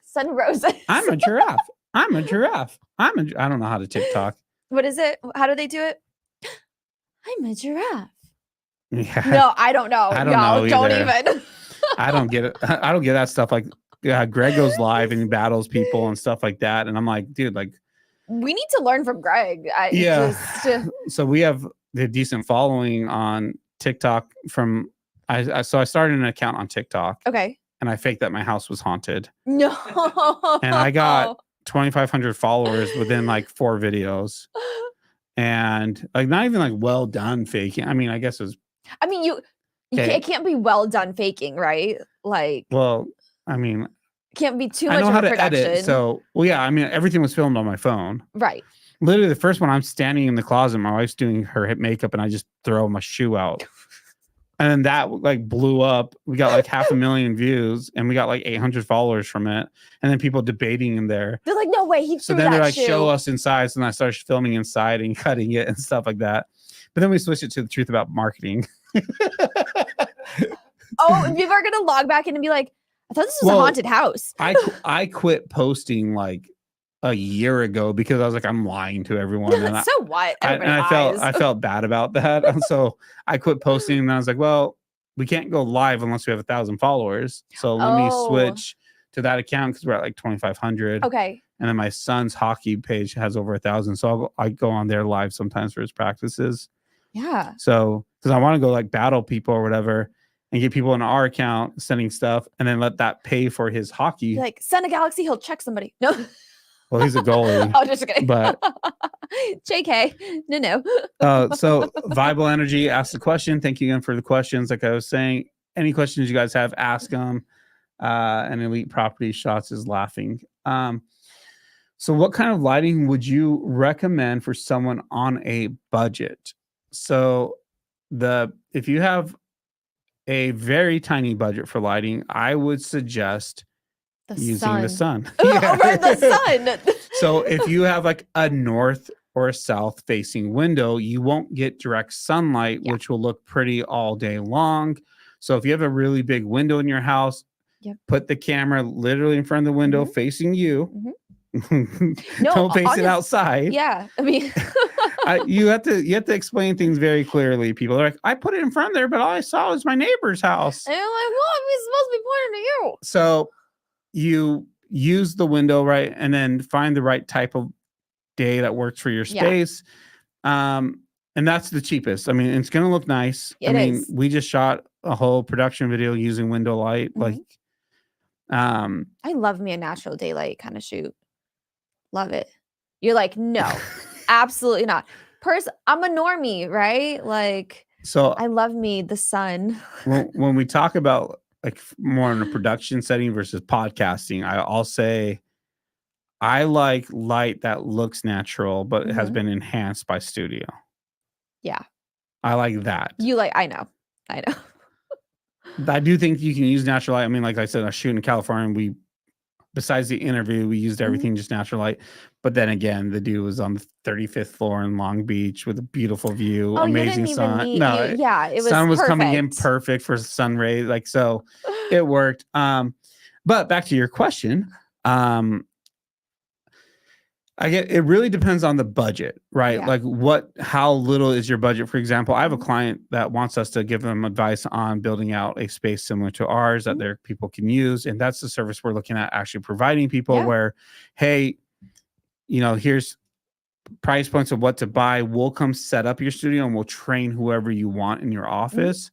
Send roses. I'm a giraffe. I'm a giraffe. I don't know how to TikTok. What is it? How do they do it? I'm a giraffe. Yeah. No, I don't know. I don't know Don't either. even. I don't get it. I don't get that stuff. Like, Greg goes live and he battles people and stuff like that. And I'm like, dude, like, We need to learn from Greg. Yeah. Just, so we have the decent following on TikTok from I started an account on TikTok okay. and I faked that my house was haunted. No. And I got 2,500 followers within like 4 videos. And like not even like well done faking. I mean, I guess it was I mean, Okay. it can't be well done faking, right? Like, well, I mean, Can't be too I much know of how a to production. edit. So, well, yeah, I mean, everything was filmed on my phone. Right. Literally, the first one, I'm standing in the closet. My wife's doing her hip makeup, and I just throw my shoe out. And then that like blew up. We got like 500,000 views, and we got like 800 followers from it. And then people debating in there. They're like, no way, he So threw then that they're like, shoe. show us inside. So then I started filming inside and cutting it and stuff like that. But then we switched it to the truth about marketing. Oh, and people are gonna log back in and be like, I thought this was Well, a haunted house. I quit posting like a year ago because I was like, I'm lying to everyone. And So what? Everybody I felt bad about that. And so I quit posting, and I was like, well, we can't go live unless we have 1,000 followers. So let me Oh. switch to that account because we're at like 2,500. Okay. And then my son's hockey page has over 1,000. So I go on there live sometimes for his practices. Yeah. So because I want to go like battle people or whatever and get people in our account sending stuff and then let that pay for his hockey. Be like, send a galaxy, he'll check somebody. No. Well, he's a goalie. Oh, just kidding. But JK. No. so Viable Energy asked the question. Thank you again for the questions. Like I was saying, any questions you guys have, ask them. And Elite Property Shots is laughing. So what kind of lighting would you recommend for someone on a budget? So if you have a very tiny budget for lighting, I would suggest using the sun. Over the sun. So if you have like a north or a south facing window, you won't get direct sunlight, which will look pretty all day long. So if you have a really big window in your house, put the camera literally in front of the window facing you. No, don't face it outside. Yeah, I mean, you have to explain things very clearly. People are like, I put it in front there, but all I saw was my neighbor's house. and I'm like, well, I'm supposed to be pointing to you. So you use the window, right, and then find the right type of day that works for your space. And that's the cheapest. I mean, it's gonna look nice. We just shot a whole production video using window light. Like, I love me a natural daylight kind of shoot. Love it. You're like, no, absolutely not. I'm a normie, right? Like, so I love me the sun. when we talk about like more in a production setting versus podcasting, I'll say I like light that looks natural, but it has been enhanced by studio. Yeah. I like that. I know. I do think you can use natural light. I mean, like I said, I shoot in California. Besides the interview, we used everything just natural light. But then again, the dude was on the 35th floor in Long Beach with a beautiful view, amazing sun. It was sun was perfect. coming in perfect for sun rays. Like, so it worked. But back to your question. It really depends on the budget, right? Yeah. Like how little is your budget? For example, I have a client that wants us to give them advice on building out a space similar to ours that their people can use. And that's the service we're looking at actually providing people where, hey, here's price points of what to buy. We'll come set up your studio and we'll train whoever you want in your office,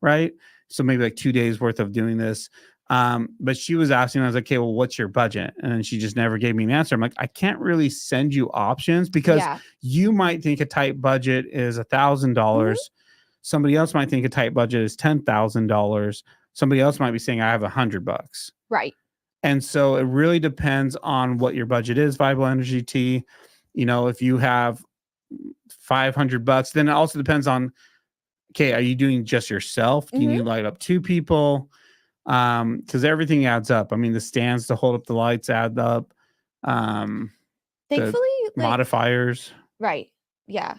right? So maybe like 2 days worth of doing this. But she was asking, I was like, okay, well, what's your budget? And then she just never gave me an answer. I'm like, I can't really send you options because you might think a tight budget is $1,000. Somebody else might think a tight budget is $10,000. Somebody else might be saying, I have $100. Right. And so it really depends on what your budget is, Viable Energy T. If you have $500, then it also depends on, okay, are you doing just yourself? Do you need to light up 2 people? Because everything adds up. I mean, the stands to hold up the lights add up. Thankfully, modifiers. Right. Yeah.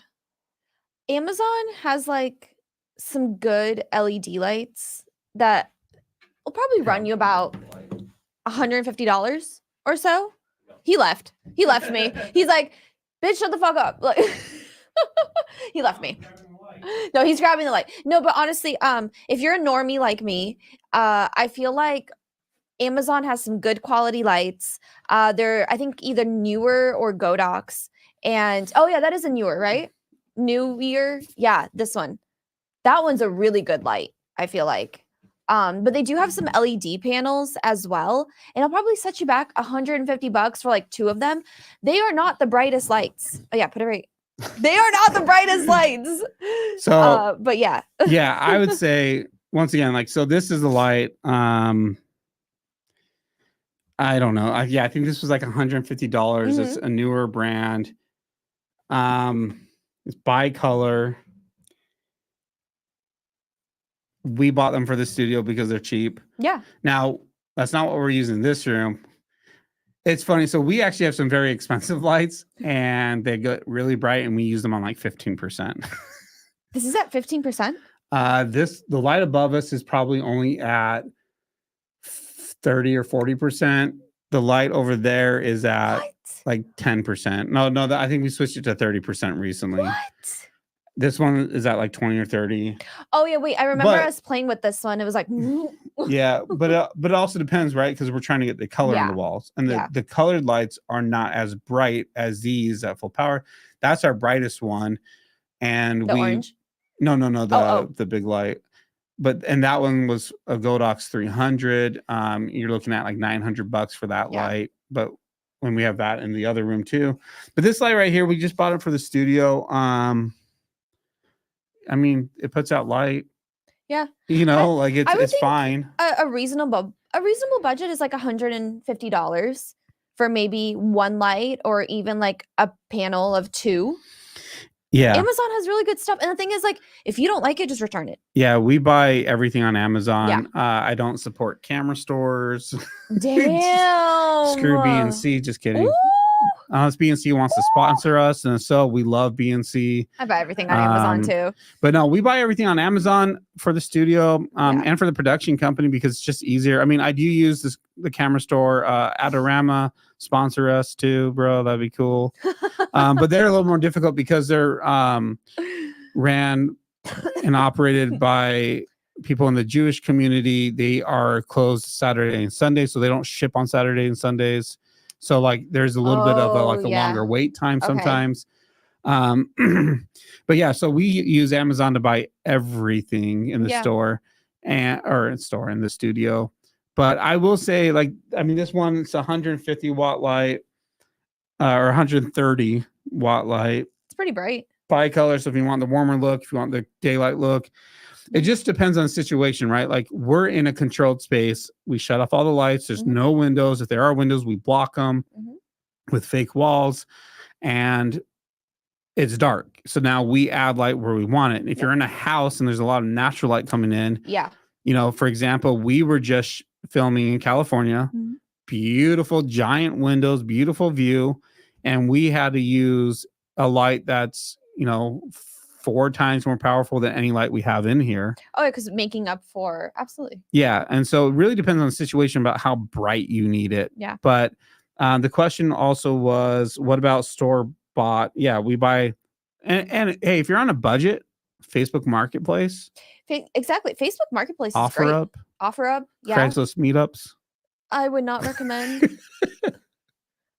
Amazon has like some good LED lights that will probably run you about $150 or so. He left me. He's like, bitch, shut the fuck up. Like, he left me. No, he's grabbing the light. No, but honestly, if you're a normie like me, I feel like Amazon has some good quality lights. They're, I think, either newer or Godox. And that is a newer, right? Newer. Yeah, this one. That one's a really good light, I feel like. But they do have some LED panels as well. And I'll probably set you back $150 for like 2 of them. They are not the brightest lights. Oh yeah, put it right. They are not the brightest lights. So, but yeah. Yeah, I would say once again, so this is the light. I don't know. Yeah, I think this was like $150. It's a newer brand. It's bicolor. We bought them for the studio because they're cheap. Yeah. Now, that's not what we're using in this room. It's funny. So we actually have some very expensive lights and they get really bright and we use them on like 15%. This is at 15%? The light above us is probably only at 30 or 40%. The light over there is at What? like 10%. No, I think we switched it to 30% recently. What? This one is at like 20 or 30. Oh yeah, wait. I remember But- us playing with this one. It was like, Yeah, but it also depends, right? Because we're trying to get the color on Yeah. the walls, and Yeah. the colored lights are not as bright as these at full power. That's our brightest one, and the we orange. no Oh. the big light, and that one was a Godox 300. You're looking at like $900 for that Yeah. light, but when we have that in the other room too. But this light right here, we just bought it for the studio. I mean, it puts out light. Yeah. You know, like I would it's think fine. A reasonable budget is like $150 for maybe one light or even like a panel of 2. Yeah. Amazon has really good stuff. And the thing is, like, if you don't like it, just return it. Yeah, we buy everything on Amazon. I don't support camera stores. Damn. Screw BNC. Just kidding. Ooh. Unless BNC wants to sponsor us, and so we love BNC. I buy everything on Amazon too. But no, we buy everything on Amazon for the studio and for the production company because it's just easier. I mean, I do use the camera store. Adorama sponsor us too, bro. That'd be cool. But they're a little more difficult because they're ran and operated by people in the Jewish community. They are closed Saturday and Sunday, so they don't ship on Saturday and Sundays. So like there's a little bit of a longer wait time sometimes. But yeah, so we use Amazon to buy everything in the store in the studio. But I will say, like, I mean, this one, it's 150 watt light or 130 watt light. It's pretty bright. Bicolor. So if you want the warmer look, if you want the daylight look, it just depends on the situation, right? Like we're in a controlled space. We shut off all the lights. There's no windows. If there are windows, we block them with fake walls, and it's dark. So now we add light where we want it. If you're in a house and there's a lot of natural light coming in, you know, for example, we were just filming in California, beautiful giant windows, beautiful view, and we had to use a light that's, you know, 4 times more powerful than any light we have in here. Oh, because making up for absolutely. Yeah, and so it really depends on the situation about how bright you need it. Yeah. But the question also was, what about store bought? Yeah, we buy, and hey, if you're on a budget, Facebook Marketplace, exactly. Facebook Marketplace is offer great. up, Yeah. Craigslist meetups. I would not recommend.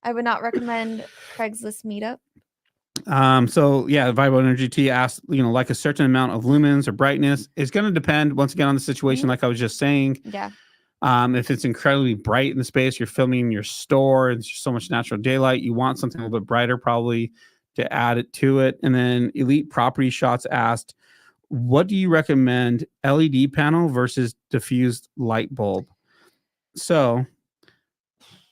I would not recommend Craigslist meetup. So yeah, Vibo Energy T asked, you know, like a certain amount of lumens or brightness. It's going to depend once again on the situation, like I was just saying. Yeah. If it's incredibly bright in the space, you're filming in your store, and there's so much natural daylight, you want something a little bit brighter probably to add it to it. And then Elite Property Shots asked, what do you recommend, LED panel versus diffused light bulb? So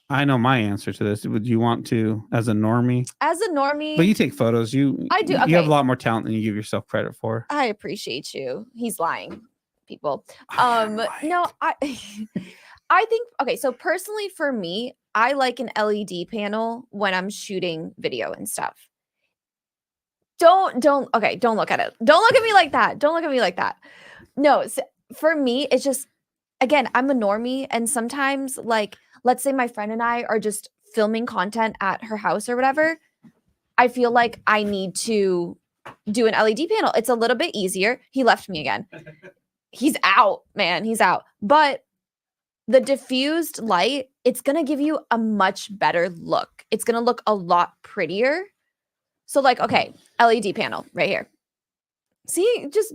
I know my answer to this. Would you want to, as a normie? As a normie, But you take photos. I do. You have a lot more talent than you give yourself credit for. I appreciate you. He's lying, people. Right. No, I I think okay, so personally for me, I like an LED panel when I'm shooting video and stuff. Don't look at it. Don't look at me like that. Don't look at me like that. No, for me, it's just again, I'm a normie, and sometimes like let's say my friend and I are just filming content at her house or whatever, I feel like I need to do an LED panel. It's a little bit easier. He left me again. He's out, man. He's out. But the diffused light, it's going to give you a much better look. It's going to look a lot prettier. So like, okay, LED panel right here. See, just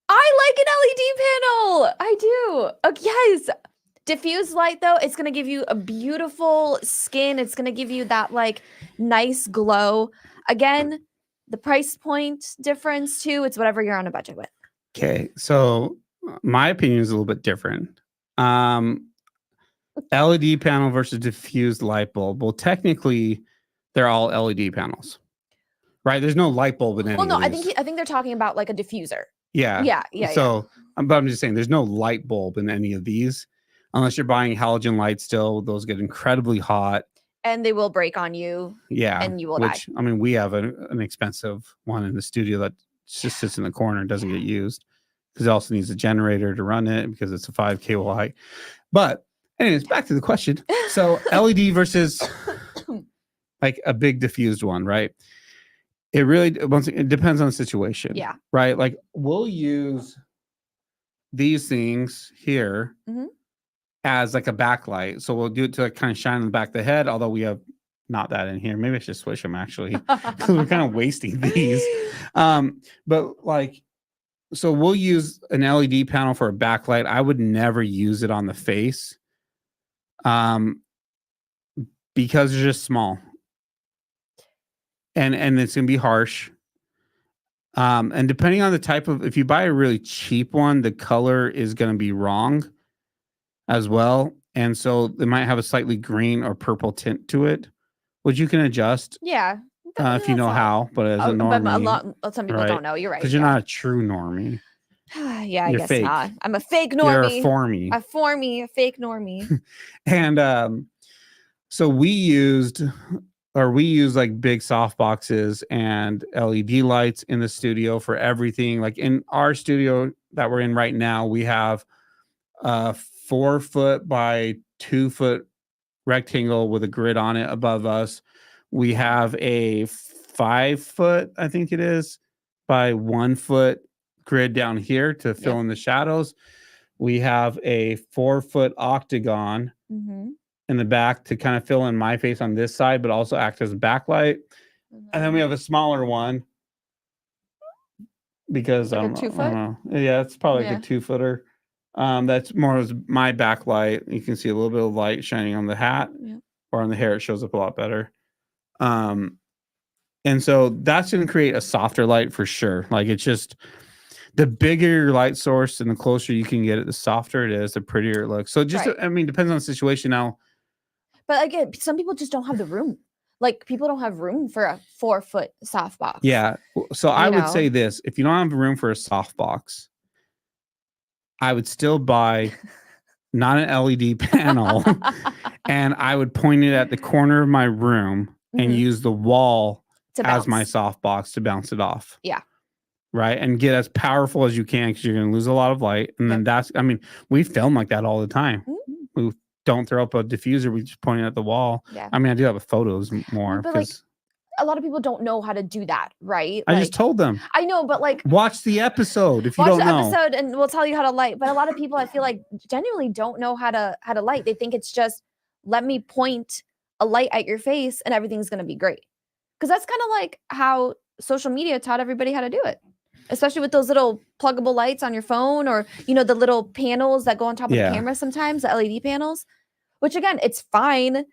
I like an LED panel. I do. Okay, yes. Diffused light though, it's going to give you a beautiful skin. It's going to give you that like nice glow. Again, the price point difference too, it's whatever you're on a budget with. Okay, so my opinion is a little bit different. LED panel versus diffused light bulb. Well, technically, they're all LED panels, right? There's no light bulb in any Well, no, of these. I think they're talking about like a diffuser. Yeah. Yeah. So, but I'm just saying, there's no light bulb in any of these, unless you're buying halogen lights. Still, those get incredibly hot. And they will break on you. Yeah, And you will die. I mean, we have an expensive one in the studio that just sits in the corner and doesn't get used because it also needs a generator to run it because it's a 5 kW. But anyways, back to the question. So LED versus like a big diffused one, right? It really it depends on the situation. Yeah. Right. Like we'll use these things here Mhm. as like a backlight. So we'll do it to like kind of shine on the back of the head, although we have not that in here. Maybe I should switch them actually. We're kind of wasting these. But like, so we'll use an LED panel for a backlight. I would never use it on the face. Because they're just small. And it's gonna be harsh. And depending on the type of, if you buy a really cheap one, the color is gonna be wrong as well. And so they might have a slightly green or purple tint to it, which you can adjust Yeah. if you know how. But as a But normie, some people right, don't know. You're right. because you're not a true normie. Yeah, I you're guess fake. not. I'm a fake You're a normie. formie. A fake normie. And so we use like big soft boxes and LED lights in the studio for everything. Like in our studio that we're in right now, we have a 4 foot by 2 foot rectangle with a grid on it above us. We have a 5 foot, I think it is, by 1 foot grid down here to fill in the shadows. We have a 4 foot octagon Mm-hmm. in the back to kind of fill in my face on this side, but also act as a backlight. And then we have a smaller one because Like a I don't 2 foot? know. Yeah, it's probably like Yeah. a 2 footer. That's more as my backlight. You can see a little bit of light shining on the hat Yeah. or on the hair. It shows up a lot better. And so that's going to create a softer light for sure. Like it's just the bigger your light source and the closer you can get it, the softer it is, the prettier it looks. So just, Right. I mean, depends on the situation now. But again, some people just don't have the room. Like people don't have room for a 4 foot softbox. Yeah. So I would know? say this, if you don't have room for a softbox, I would still buy not an LED panel and I would point it at the corner of my room and Mhm. use the wall To as my bounce. softbox to bounce it off. Yeah. Right. And get as powerful as you can because you're going to lose a lot of light. And then that's, I mean, we film like that all the time. Mhm. We don't throw up a diffuser. We just point it at the wall. Yeah. I mean, I do that with photos more. But like, because a lot of people don't know how to do that, right? I Like, just told them, I know, but like watch the episode if you watch don't the know. episode and we'll tell you how to light. But a lot of people I feel like genuinely don't know how to light. They think it's just let me point a light at your face and everything's gonna be great. Because that's kind of like how social media taught everybody how to do it. Especially with those little pluggable lights on your phone or the little panels that go on top of Yeah. the camera sometimes, the LED panels. Which again, it's fine.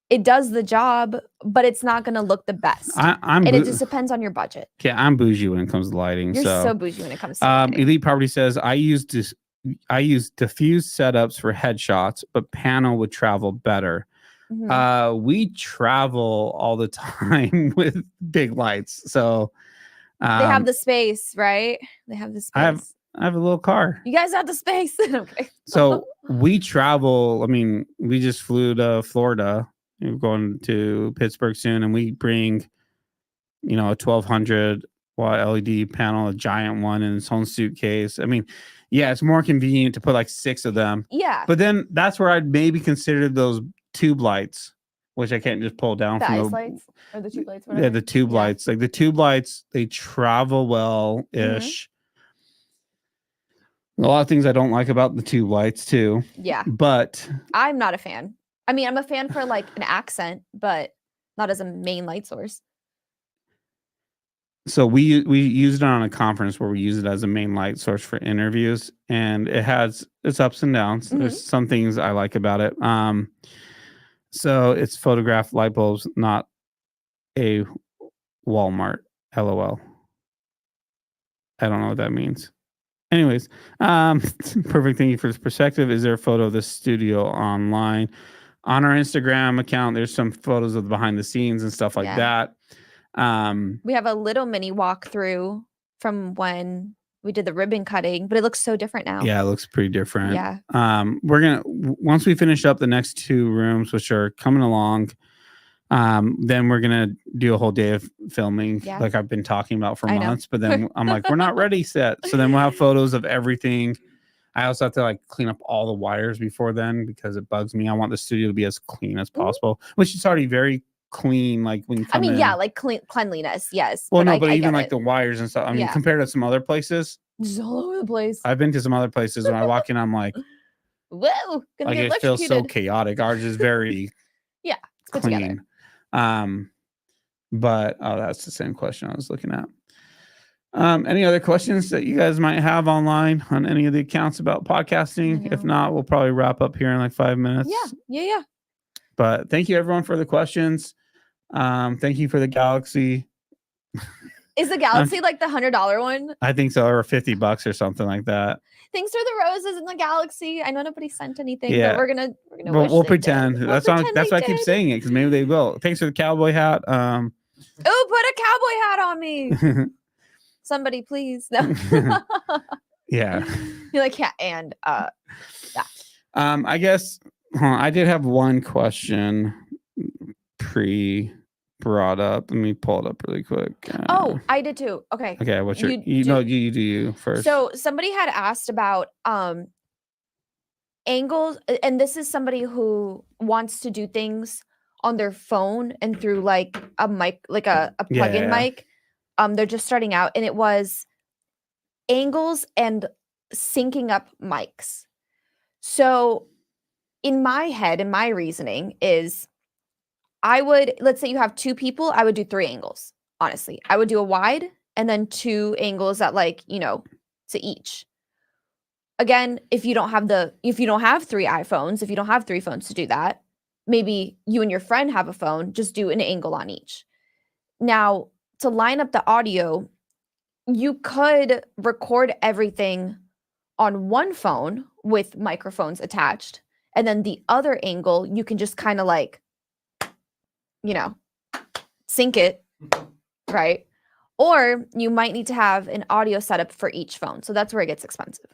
It does the job, but it's not gonna look the best. I'm and it just depends on your budget. Yeah, I'm bougie when it comes to lighting. You're so bougie when it comes to lighting. Elite Property says I use diffused setups for headshots, but panel would travel better. Mhm. We travel all the time with big lights, so They have the space, right? They have the space. I have a little car. You guys have the space. Okay. So we travel. I mean, we just flew to Florida. We're going to Pittsburgh soon, and we bring, a 1200 watt LED panel, a giant one in its own suitcase. I mean, yeah, it's more convenient to put like 6 of them. Yeah. But then that's where I'd maybe consider those tube lights, which I can't just pull down The from ice lights or the tube lights. Yeah, Whatever. the tube lights. Like the tube lights, they travel well ish. A lot of things I don't like about the tube lights too. Yeah. But I'm not a fan. I mean, I'm a fan for like an accent, but not as a main light source. so we used it on a conference where we use it as a main light source for interviews, and it has its ups and downs. There's some things I like about it. So it's photographed light bulbs, not a Walmart. LOL. I don't know what that means. Anyways, perfect. Thank you for this perspective. Is there a photo of the studio online? On our Instagram account, there's some photos of the behind the scenes and stuff like Yeah. that. We have a little mini walkthrough from when we did the ribbon cutting, but it looks so different now. Yeah, it looks pretty different. Yeah. We're gonna once we finish up the next 2 rooms, which are coming along, then we're gonna do a whole day of filming, Yeah. like I've been talking about for I know. months. But then I'm like, we're not ready yet. So then we'll have photos of everything. I also have to like clean up all the wires before then because it bugs me. I want the studio to be as clean as possible, which is already very clean. Like when you come in. yeah, like cleanliness, yes. Well, no, I but even get like it. the wires and stuff. I mean, Yeah. compared to some other places, Just all over the place. I've been to some other places when I walk in, I'm like, Whoa, gonna like get it feels so electrocuted. chaotic. Ours is very Yeah, it's put together. clean. But that's the same question I was looking at. Any other questions that you guys might have online on any of the accounts about podcasting? If No. not, we'll probably wrap up here in like 5 minutes. Yeah. But thank you everyone for the questions. Thank you for the Galaxy. Is the Galaxy like the $100 one? I think so, or $50 or something like that. Thanks for the roses in the Galaxy. I know nobody sent anything, Yeah. but we're gonna We'll wish they pretend. did. That's why I keep saying it, because maybe they will. Thanks for the cowboy hat. Oh, put a cowboy hat on me. Somebody please. No. Yeah. You're like, yeah, and I guess I did have one question brought up. Let me pull it up really quick. oh, I did too. Okay. Okay, what's your You you do you first. So somebody had asked about angles, and this is somebody who wants to do things on their phone and through like a mic, like a plug-in Yeah. mic. They're just starting out, and it was angles and syncing up mics. So in my head, and my reasoning is let's say you have 2 people, I would do 3 angles. Honestly, I would do a wide and then 2 angles at like, to each. Again, if you don't have 3 iPhones, if you don't have 3 phones to do that, maybe you and your friend have a phone, just do an angle on each. Now, to line up the audio, you could record everything on one phone with microphones attached, and then the other angle, you can just kind of like, sync it, right? Or you might need to have an audio setup for each phone. So that's where it gets expensive.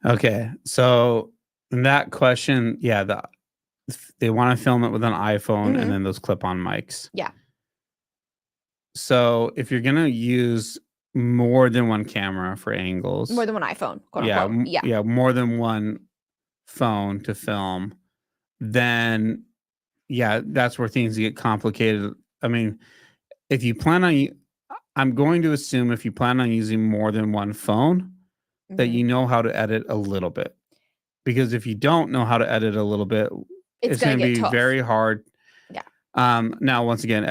Okay, so in that question, yeah, they want to film it with an iPhone Mhm. and then those clip-on mics. Yeah. So if you're gonna use more than one camera for angles, More than one iPhone, quote yeah, unquote. Yeah. more than one phone to film, then yeah, that's where things get complicated. I mean, if you plan on, I'm going to assume if you plan on using more than one phone, that Mhm. you know how to edit a little bit. Because if you don't know how to edit a little bit, it's going to get be tough. very hard. Yeah. Now, once again,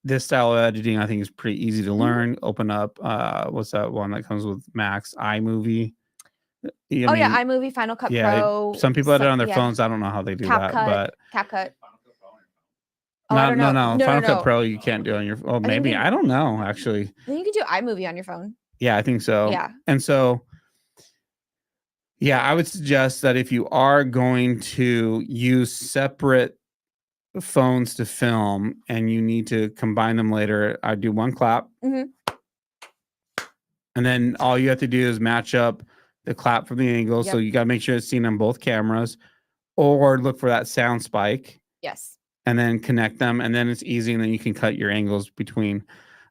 this style of editing, I think is pretty easy to learn. Open up, what's that one that comes with Max? iMovie. iMovie, Final Cut Pro. Some people edit on their yeah. phones. I don't know how they do that, but CapCut. no, I don't know. no. No, Final no, Cut no. Pro you can't do on your. Oh, think maybe they- I don't know. Actually, Then you can do iMovie on your phone. yeah, I think so. Yeah. And so, yeah, I would suggest that if you are going to use separate phones to film and you need to combine them later, I do one clap. Mhm. And then all you have to do is match up the clap from the angle. So Yep. you got to make sure it's seen on both cameras, or look for that sound spike Yes. and then connect them. And then it's easy. And then you can cut your angles between.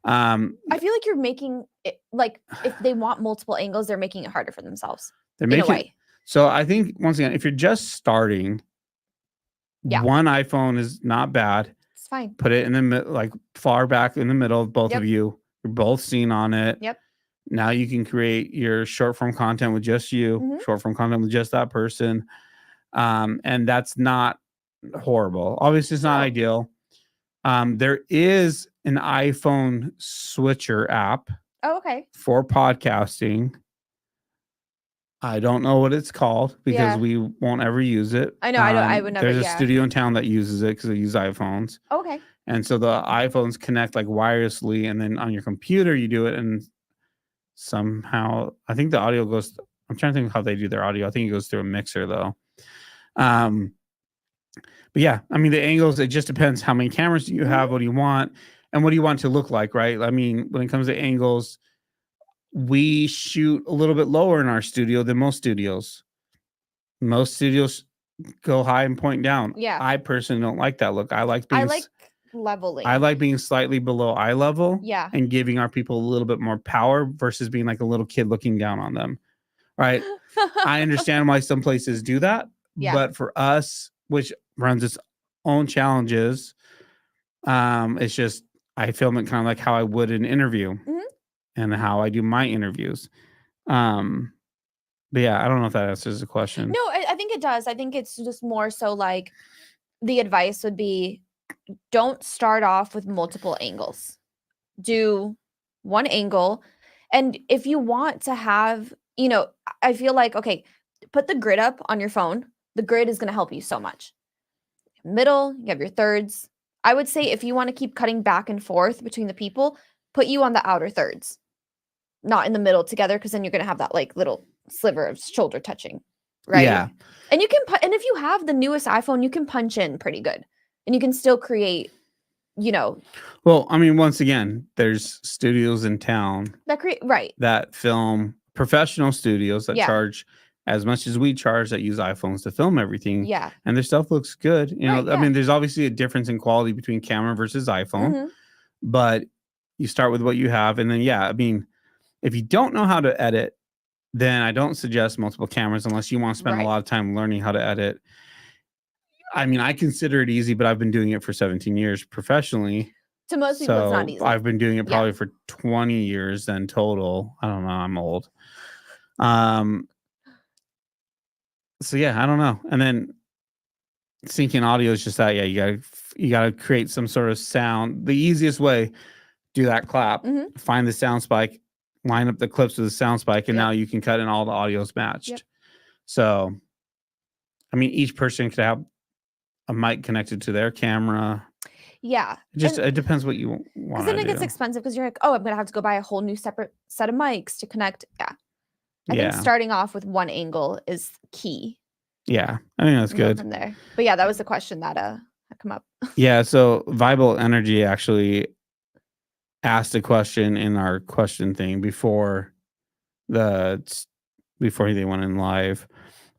I feel like you're making it like if they want multiple angles, they're making it harder for themselves They're in a making. way. So I think once again, if you're just starting, Yeah. one iPhone is not bad. It's fine. Put it in the like far back in the middle of both Yep. of you. You're both seen on it. Yep. Now you can create your short form content with just you, Mhm. short form content with just that person. And that's not horrible. Obviously, it's not No. ideal. There is an iPhone switcher app Oh, okay. for podcasting. I don't know what it's called because Yeah. we won't ever use it. I know, I would never, There's a yeah. studio in town that uses it because they use iPhones. Okay. And so the iPhones connect like wirelessly, and then on your computer you do it. And somehow. I think the audio goes. I'm trying to think how they do their audio. I think it goes through a mixer though. Um, but yeah, I mean the angles. It just depends how many cameras do you have. What do you want, and what do you want to look like, right? I mean, when it comes to angles, we shoot a little bit lower in our studio than most studios. Most studios go high and point down. Yeah. I personally don't like that look. I like being I like leveling. I like being slightly below eye level. Yeah. And giving our people a little bit more power versus being like a little kid looking down on them. Right. I understand why some places do that. Yeah. But for us, which runs its own challenges, it's just I film it kind of like how I would an interview and how I do my interviews. But yeah, I don't know if that answers the question. No, I think it does. I think it's just more so like the advice would be don't start off with multiple angles. Do one angle. And if you want to have, I feel like, okay, put the grid up on your phone. The grid is going to help you so much. Middle, you have your thirds. I would say if you want to keep cutting back and forth between the people, put you on the outer thirds, not in the middle together, because then you're going to have that like little sliver of shoulder touching, right? Yeah. And you can and if you have the newest iPhone, you can punch in pretty good, and you can still create, Well, I mean, once again, there's studios in town right that film, professional studios that charge as much as we charge, that use iPhones to film everything. Yeah. And their stuff looks good. Right, I mean, there's obviously a difference in quality between camera versus iPhone, but you start with what you have. And then, I mean, if you don't know how to edit, then I don't suggest multiple cameras unless you want to spend a lot of time learning how to edit. I mean, I consider it easy, but I've been doing it for 17 years professionally. To most people, it's not easy. I've been doing it probably for 20 years then total. I don't know. I'm old. So yeah, I don't know. And then syncing audio is just that. Yeah, you gotta create some sort of sound. The easiest way, do that clap, find the sound spike, line up the clips with the sound spike, and now you can cut in all the audios matched. So, I mean, each person could have a mic connected to their camera. Yeah. It depends what you want. Because then it gets expensive because you're like, oh, I'm going to have to go buy a whole new separate set of mics to connect. Yeah. I think starting off with one angle is key. Yeah. I think that's good. From there. But yeah, that was the question that had come up. Yeah. So Viable Energy actually asked a question in our question thing before they went in live.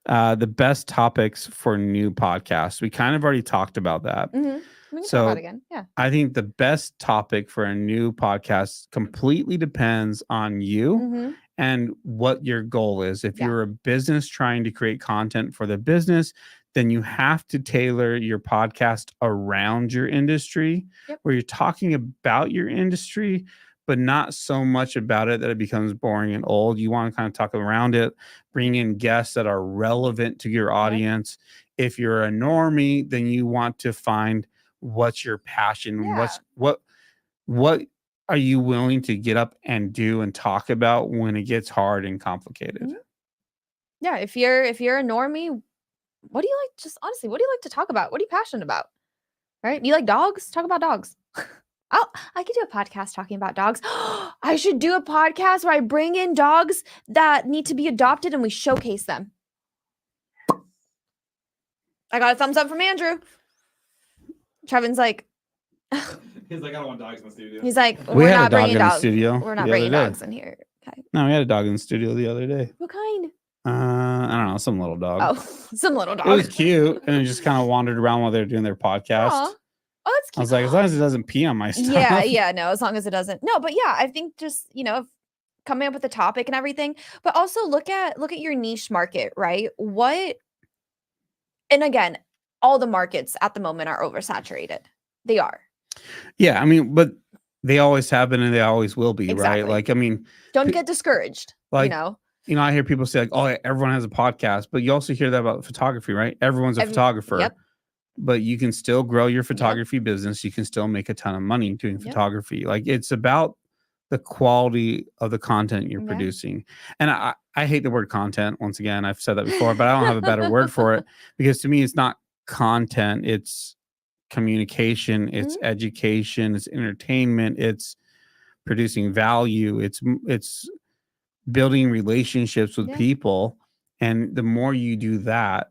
The best topics for new podcasts. We kind of already talked about that. We can talk about it again. Yeah. I think the best topic for a new podcast completely depends on you and what your goal is. If you're a business trying to create content for the business, then you have to tailor your podcast around your industry, where you're talking about your industry, but not so much about it that it becomes boring and old. You want to kind of talk around it, bring in guests that are relevant to your audience. If you're a normie, then you want to find what's your passion, what are you willing to get up and do and talk about when it gets hard and complicated. Yeah, if you're a normie, what do you like? Just honestly, what do you like to talk about? What are you passionate about? Right? You like dogs? Talk about dogs. Oh, I could do a podcast talking about dogs. I should do a podcast where I bring in dogs that need to be adopted and we showcase them. I got a thumbs up from Andrew. Trevin's like, he's like, I don't want dogs in the studio. He's like, we're not bringing dogs. Studio we're not bringing dogs in here. Okay. No, we had a dog in the studio the other day. What kind? I don't know, some little dog. Oh, some little dog. It was cute, and it just kind of wandered around while they were doing their podcast. Aww. Oh, that's cute. I was like, as long as it doesn't pee on my stuff. No, as long as it doesn't. No, but yeah, I think just, coming up with the topic and everything, but also look at your niche market, right? And again, all the markets at the moment are oversaturated. They are. Yeah, I mean, but they always have been and they always will be, exactly. Right? Like, I mean, don't get discouraged. Like, I hear people say like, oh, everyone has a podcast, but you also hear that about photography, right? Everyone's a photographer. Yep. But you can still grow your photography business. You can still make a ton of money doing photography. Like, it's about the quality of the content you're producing. And I hate the word content. Once again, I've said that before, but I don't have a better word for it, because to me, it's not content. It's communication. It's education. It's entertainment. It's producing value. It's building relationships with Yeah. people. And the more you do that,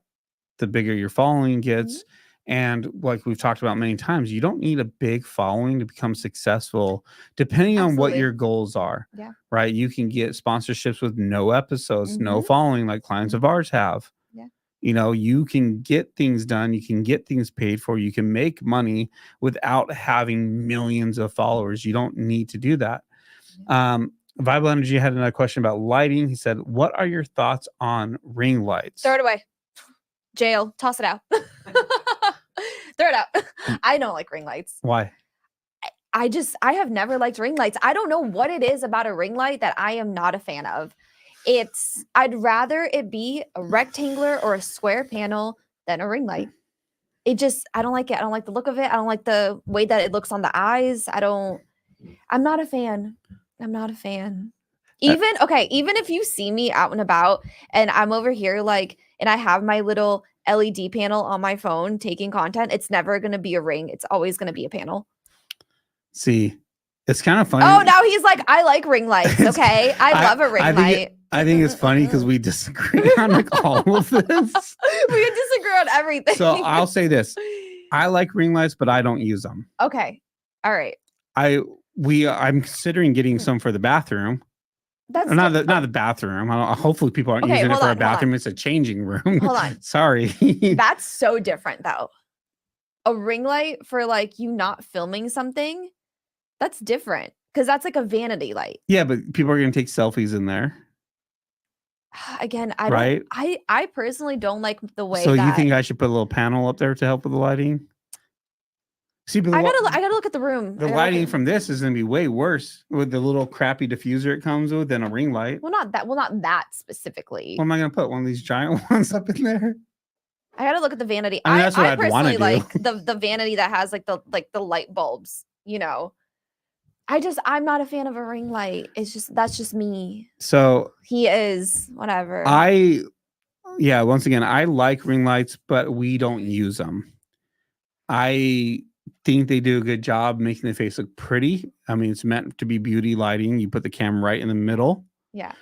the bigger your following gets. And like we've talked about many times, you don't need a big following to become successful, depending on what Absolutely. your goals are. Yeah. Right. You can get sponsorships with no episodes, no Mhm. following, like clients of ours have. Yeah. You know, you can get things done, you can get things paid for, you can make money without having millions of followers. You don't need to do that. Viable Energy had another question about lighting. He said, what are your thoughts on ring lights? Throw it away. Jail. Toss it out. Throw it out. I don't like ring lights. Why? I have never liked ring lights. I don't know what it is about a ring light that I am not a fan of. I'd rather it be a rectangular or a square panel than a ring light. I don't like it. I don't like the look of it. I don't like the way that it looks on the eyes. I'm not a fan. I'm not a fan. Even if you see me out and about and I'm over here like, and I have my little LED panel on my phone taking content, it's never going to be a ring. It's always going to be a panel. See, it's kind of funny. Oh, now he's like, I like ring lights. Okay. I love a ring light. I think it's funny because we disagree on like all of this. We disagree on everything. So I'll say this. I like ring lights, but I don't use them. Okay. All right. I'm considering getting some for the bathroom. That's Or not the bathroom. Hopefully people aren't Okay, using it hold for a on, hold bathroom. on. It's a changing room. Hold on. Sorry. That's so different though. A ring light for like you not filming something, that's different because that's like a vanity light. Yeah, but people are going to take selfies in there. Again, I Right? don't. I personally don't like the way. So that you think I should put a little panel up there to help with the lighting? See, but I gotta look at the room. the lighting from this is going to be way worse with the little crappy diffuser it comes with than a ring light. Well, not that specifically. What am I going to put? One of these giant ones up in there? I gotta look at the vanity. I mean, that's what I I'd wanna personally do. like the vanity that has like the light bulbs. You know, I'm not a fan of a ring light. That's just me. So He is whatever. once again, I like ring lights, but we don't use them. I think they do a good job making the face look pretty. I mean, it's meant to be beauty lighting. You put the camera right in the middle. Yeah.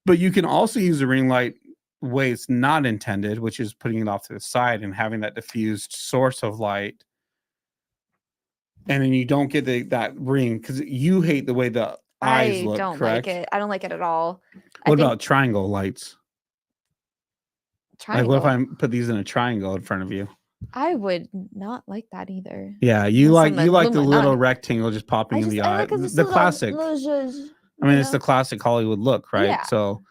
But you can also use a ring light way it's not intended, which is putting it off to the side and having that diffused source of light. And then you don't get that ring because you hate the way the eyes look, don't correct? like it. I don't like it at all. What about triangle lights? triangle? Like, what if I put these in a triangle in front of you? I would not like that either. Yeah, you Unless like I'm the little Illuminati. rectangle just popping in the I eye. like 'cause it's The a little- classic. little zhuzh, I mean, you it's the know? classic Hollywood look, right? Yeah. So,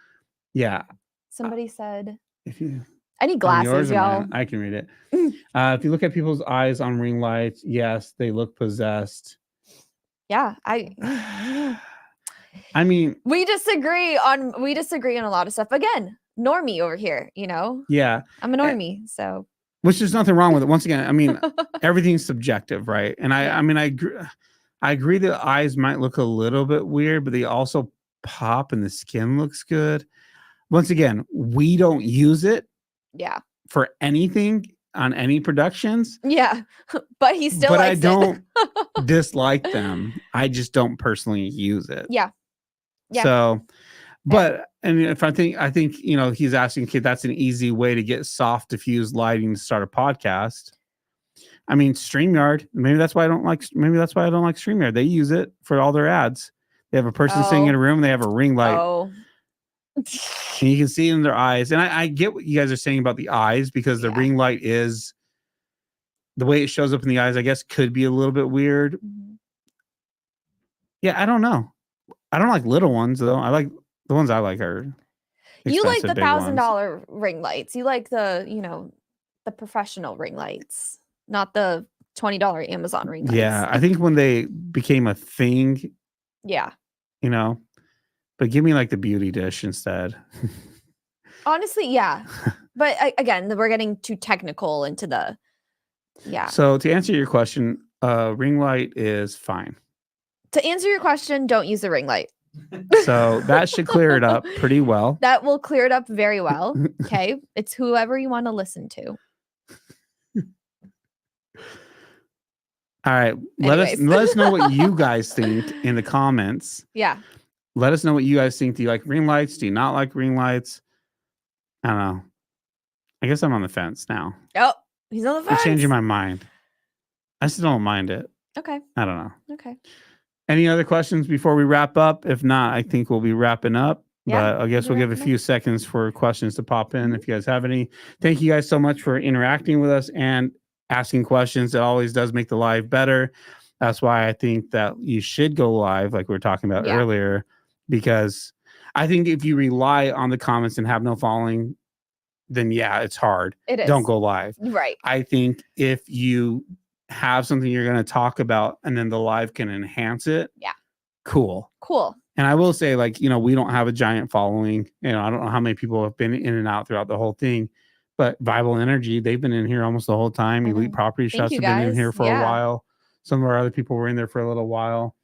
yeah. Somebody said, If you I need on glasses, yours or y'all. mine, I can read it. If you look at people's eyes on ring lights, yes, they look possessed. Yeah, I mean, we disagree on a lot of stuff. Again, normie over here, you know. yeah, I'm a normie, so which there's nothing wrong with it. Once again, I mean, everything's subjective, right? And Yeah. I agree the eyes might look a little bit weird, but they also pop and the skin looks good. Once again, we don't use it yeah. for anything on any productions, Yeah. But he still but I likes don't dislike them. I just don't personally use it. Yeah. Yeah. So, but and if I think he's asking, okay, that's an easy way to get soft diffused lighting to start a podcast. I mean, StreamYard. Maybe that's why I don't like StreamYard. They use it for all their ads. They have a person sitting in a room. They have a ring light. Oh. And you can see it in their eyes. And I get what you guys are saying about the eyes because the Yeah. ring light is the way it shows up in the eyes, I guess, could be a little bit weird. Mhm. Yeah, I don't know. I don't like little ones though. I like the ones I like are You like the expensive big ones. $1,000 ring lights. You like the professional ring lights, not the $20 Amazon ring lights. Yeah, I think when they became a thing, Yeah. but give me like the beauty dish instead. Honestly, yeah. But again, we're getting too technical into the yeah. So to answer your question, ring light is fine. To answer your question, don't use the ring light. So that should clear it up pretty well. That will clear it up very well. Okay. It's whoever you want to listen to. All right. Let us know what you guys think in the comments. Yeah. let us know what you guys think. Do you like ring lights? Do you not like ring lights? I don't know. I guess I'm on the fence now. Oh, he's on the I'm fence. changing my mind. I still don't mind it. Okay. I don't know. Okay. Any other questions before we wrap up? If not, I think we'll be wrapping up. Yeah, But I guess we'll we'll be give a wrapping few seconds for questions to pop in Mhm. if you guys have any. Thank you guys so much for interacting with us and asking questions. It always does make the live better. That's why I think that you should go live, like we were talking about Yeah. earlier, because I think if you rely on the comments and have no following, then yeah, it's hard. It is. Don't go live. Right. I think if you have something you're going to talk about and then the live can enhance it, Yeah. cool. Cool. And I will say, like, we don't have a giant following. I don't know how many people have been in and out throughout the whole thing, but Viable Energy, they've been in here almost the whole time. I Elite know. Property Thank Shots you, have been in guys. here for a Yeah. while. Some of our other people were in there for a little while.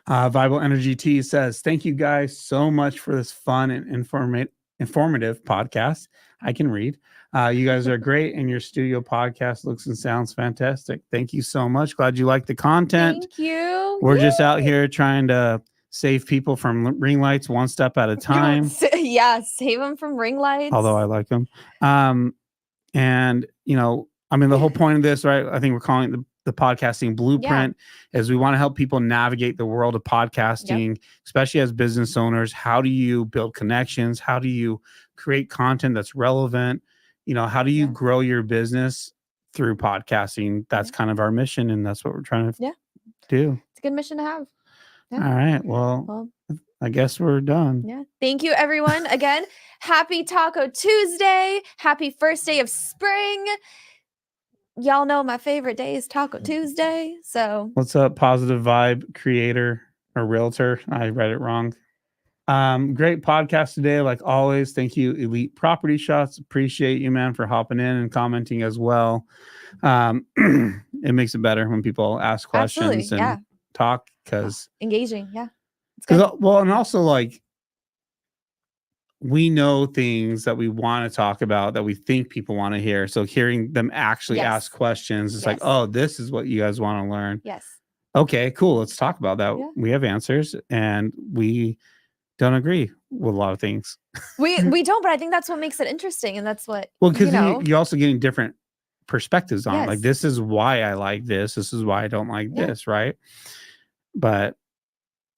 Viable Energy T says, thank you guys so much for this fun and informative podcast. I can read. You guys are great, and your studio podcast looks and sounds fantastic. Thank you so much. Glad you like the content. Thank you. We're just Yay. out here trying to save people from ring lights one step at a time. Yeah, save them from ring lights. Although I like them. And the whole point of this, right? I think we're calling it the podcasting blueprint, is we want to help people navigate the world of podcasting, especially as business owners. How do you build connections? How do you create content that's relevant? How do you grow your business through podcasting? That's kind of our mission, and that's what we're trying to do. It's a good mission to have. Yeah. All right. Well, I guess we're done. Yeah. Thank you, everyone. Again, happy Taco Tuesday. Happy first day of spring. Y'all know my favorite day is Taco Tuesday. So what's up, Positive Vibe Creator or Realtor? I read it wrong. Great podcast today, like always. Thank you, Elite Property Shots. Appreciate you, man, for hopping in and commenting as well. It makes it better when people ask questions and talk, because engaging. Yeah. Well, and also, like, we know things that we want to talk about that we think people want to hear. So hearing them actually ask questions, it's like, oh, this is what you guys want to learn. Yes. Okay, cool. Let's talk about that. Yeah. We have answers, and we don't agree with a lot of things. We don't, but I think that's what makes it interesting, and that's what. Well, because you're also getting different perspectives on it. Like, Yes. this is why I like this. This is why I don't like this, right? But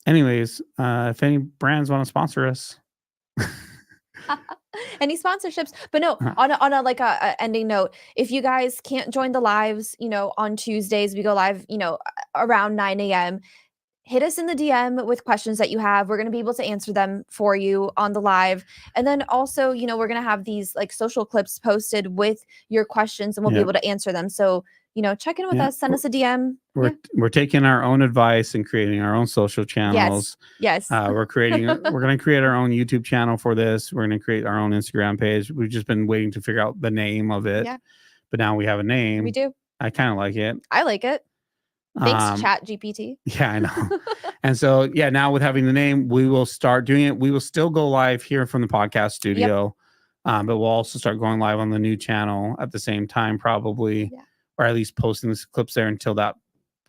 anyways, if any brands want to sponsor us, any sponsorships, but no, on a like a ending note, if you guys can't join the lives, on Tuesdays, we go live, around 9 a.m. Hit us in the DM with questions that you have. We're going to be able to answer them for you on the live. And then also, we're going to have these like social clips posted with your questions, and we'll be able to answer them. So, check in with us, send us a DM. We're taking our own advice and creating our own social channels. Yes. We're going to create our own YouTube channel for this. We're going to create our own Instagram page. We've just been waiting to figure out the name of it. Yeah. But now we have a name. We do. I kind of like it. I like it. Thanks, Chat GPT. Yeah, I know. And so, now with having the name, we will start doing it. We will still go live here from the podcast studio, but we'll also start going live on the new channel at the same time, probably, or at least posting the clips there until that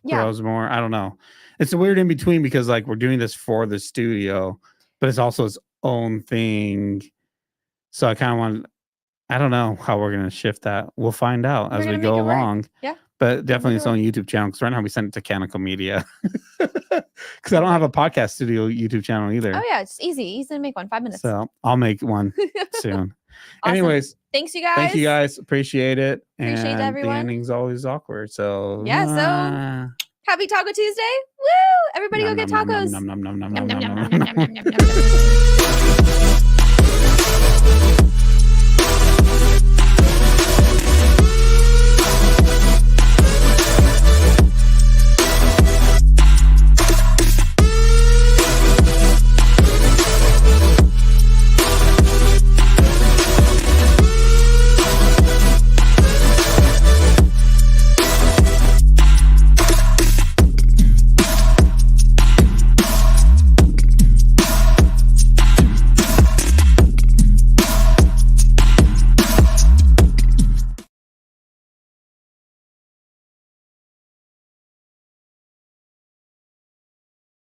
grows more. I don't know. It's a weird in between, because like we're doing this for the studio, but it's also its own thing. So I kind of I don't know how we're going to shift that. We'll find out as we go along. Yeah. But definitely its own YouTube channel, because right now we send it to Canonical Media, because I don't have a podcast studio YouTube channel either. Oh yeah, it's easy to make one. 5 minutes. So I'll make one soon. Awesome. Anyways, thanks you guys. Thank you guys. Appreciate it. Appreciate and everyone. The ending's always awkward. So Happy Taco Tuesday. Woo! Everybody go get tacos. Nom, nom, nom, nom, nom, Nom, nom, nom, nom, nom, nom, nom, nom. nom, nom, nom, nom.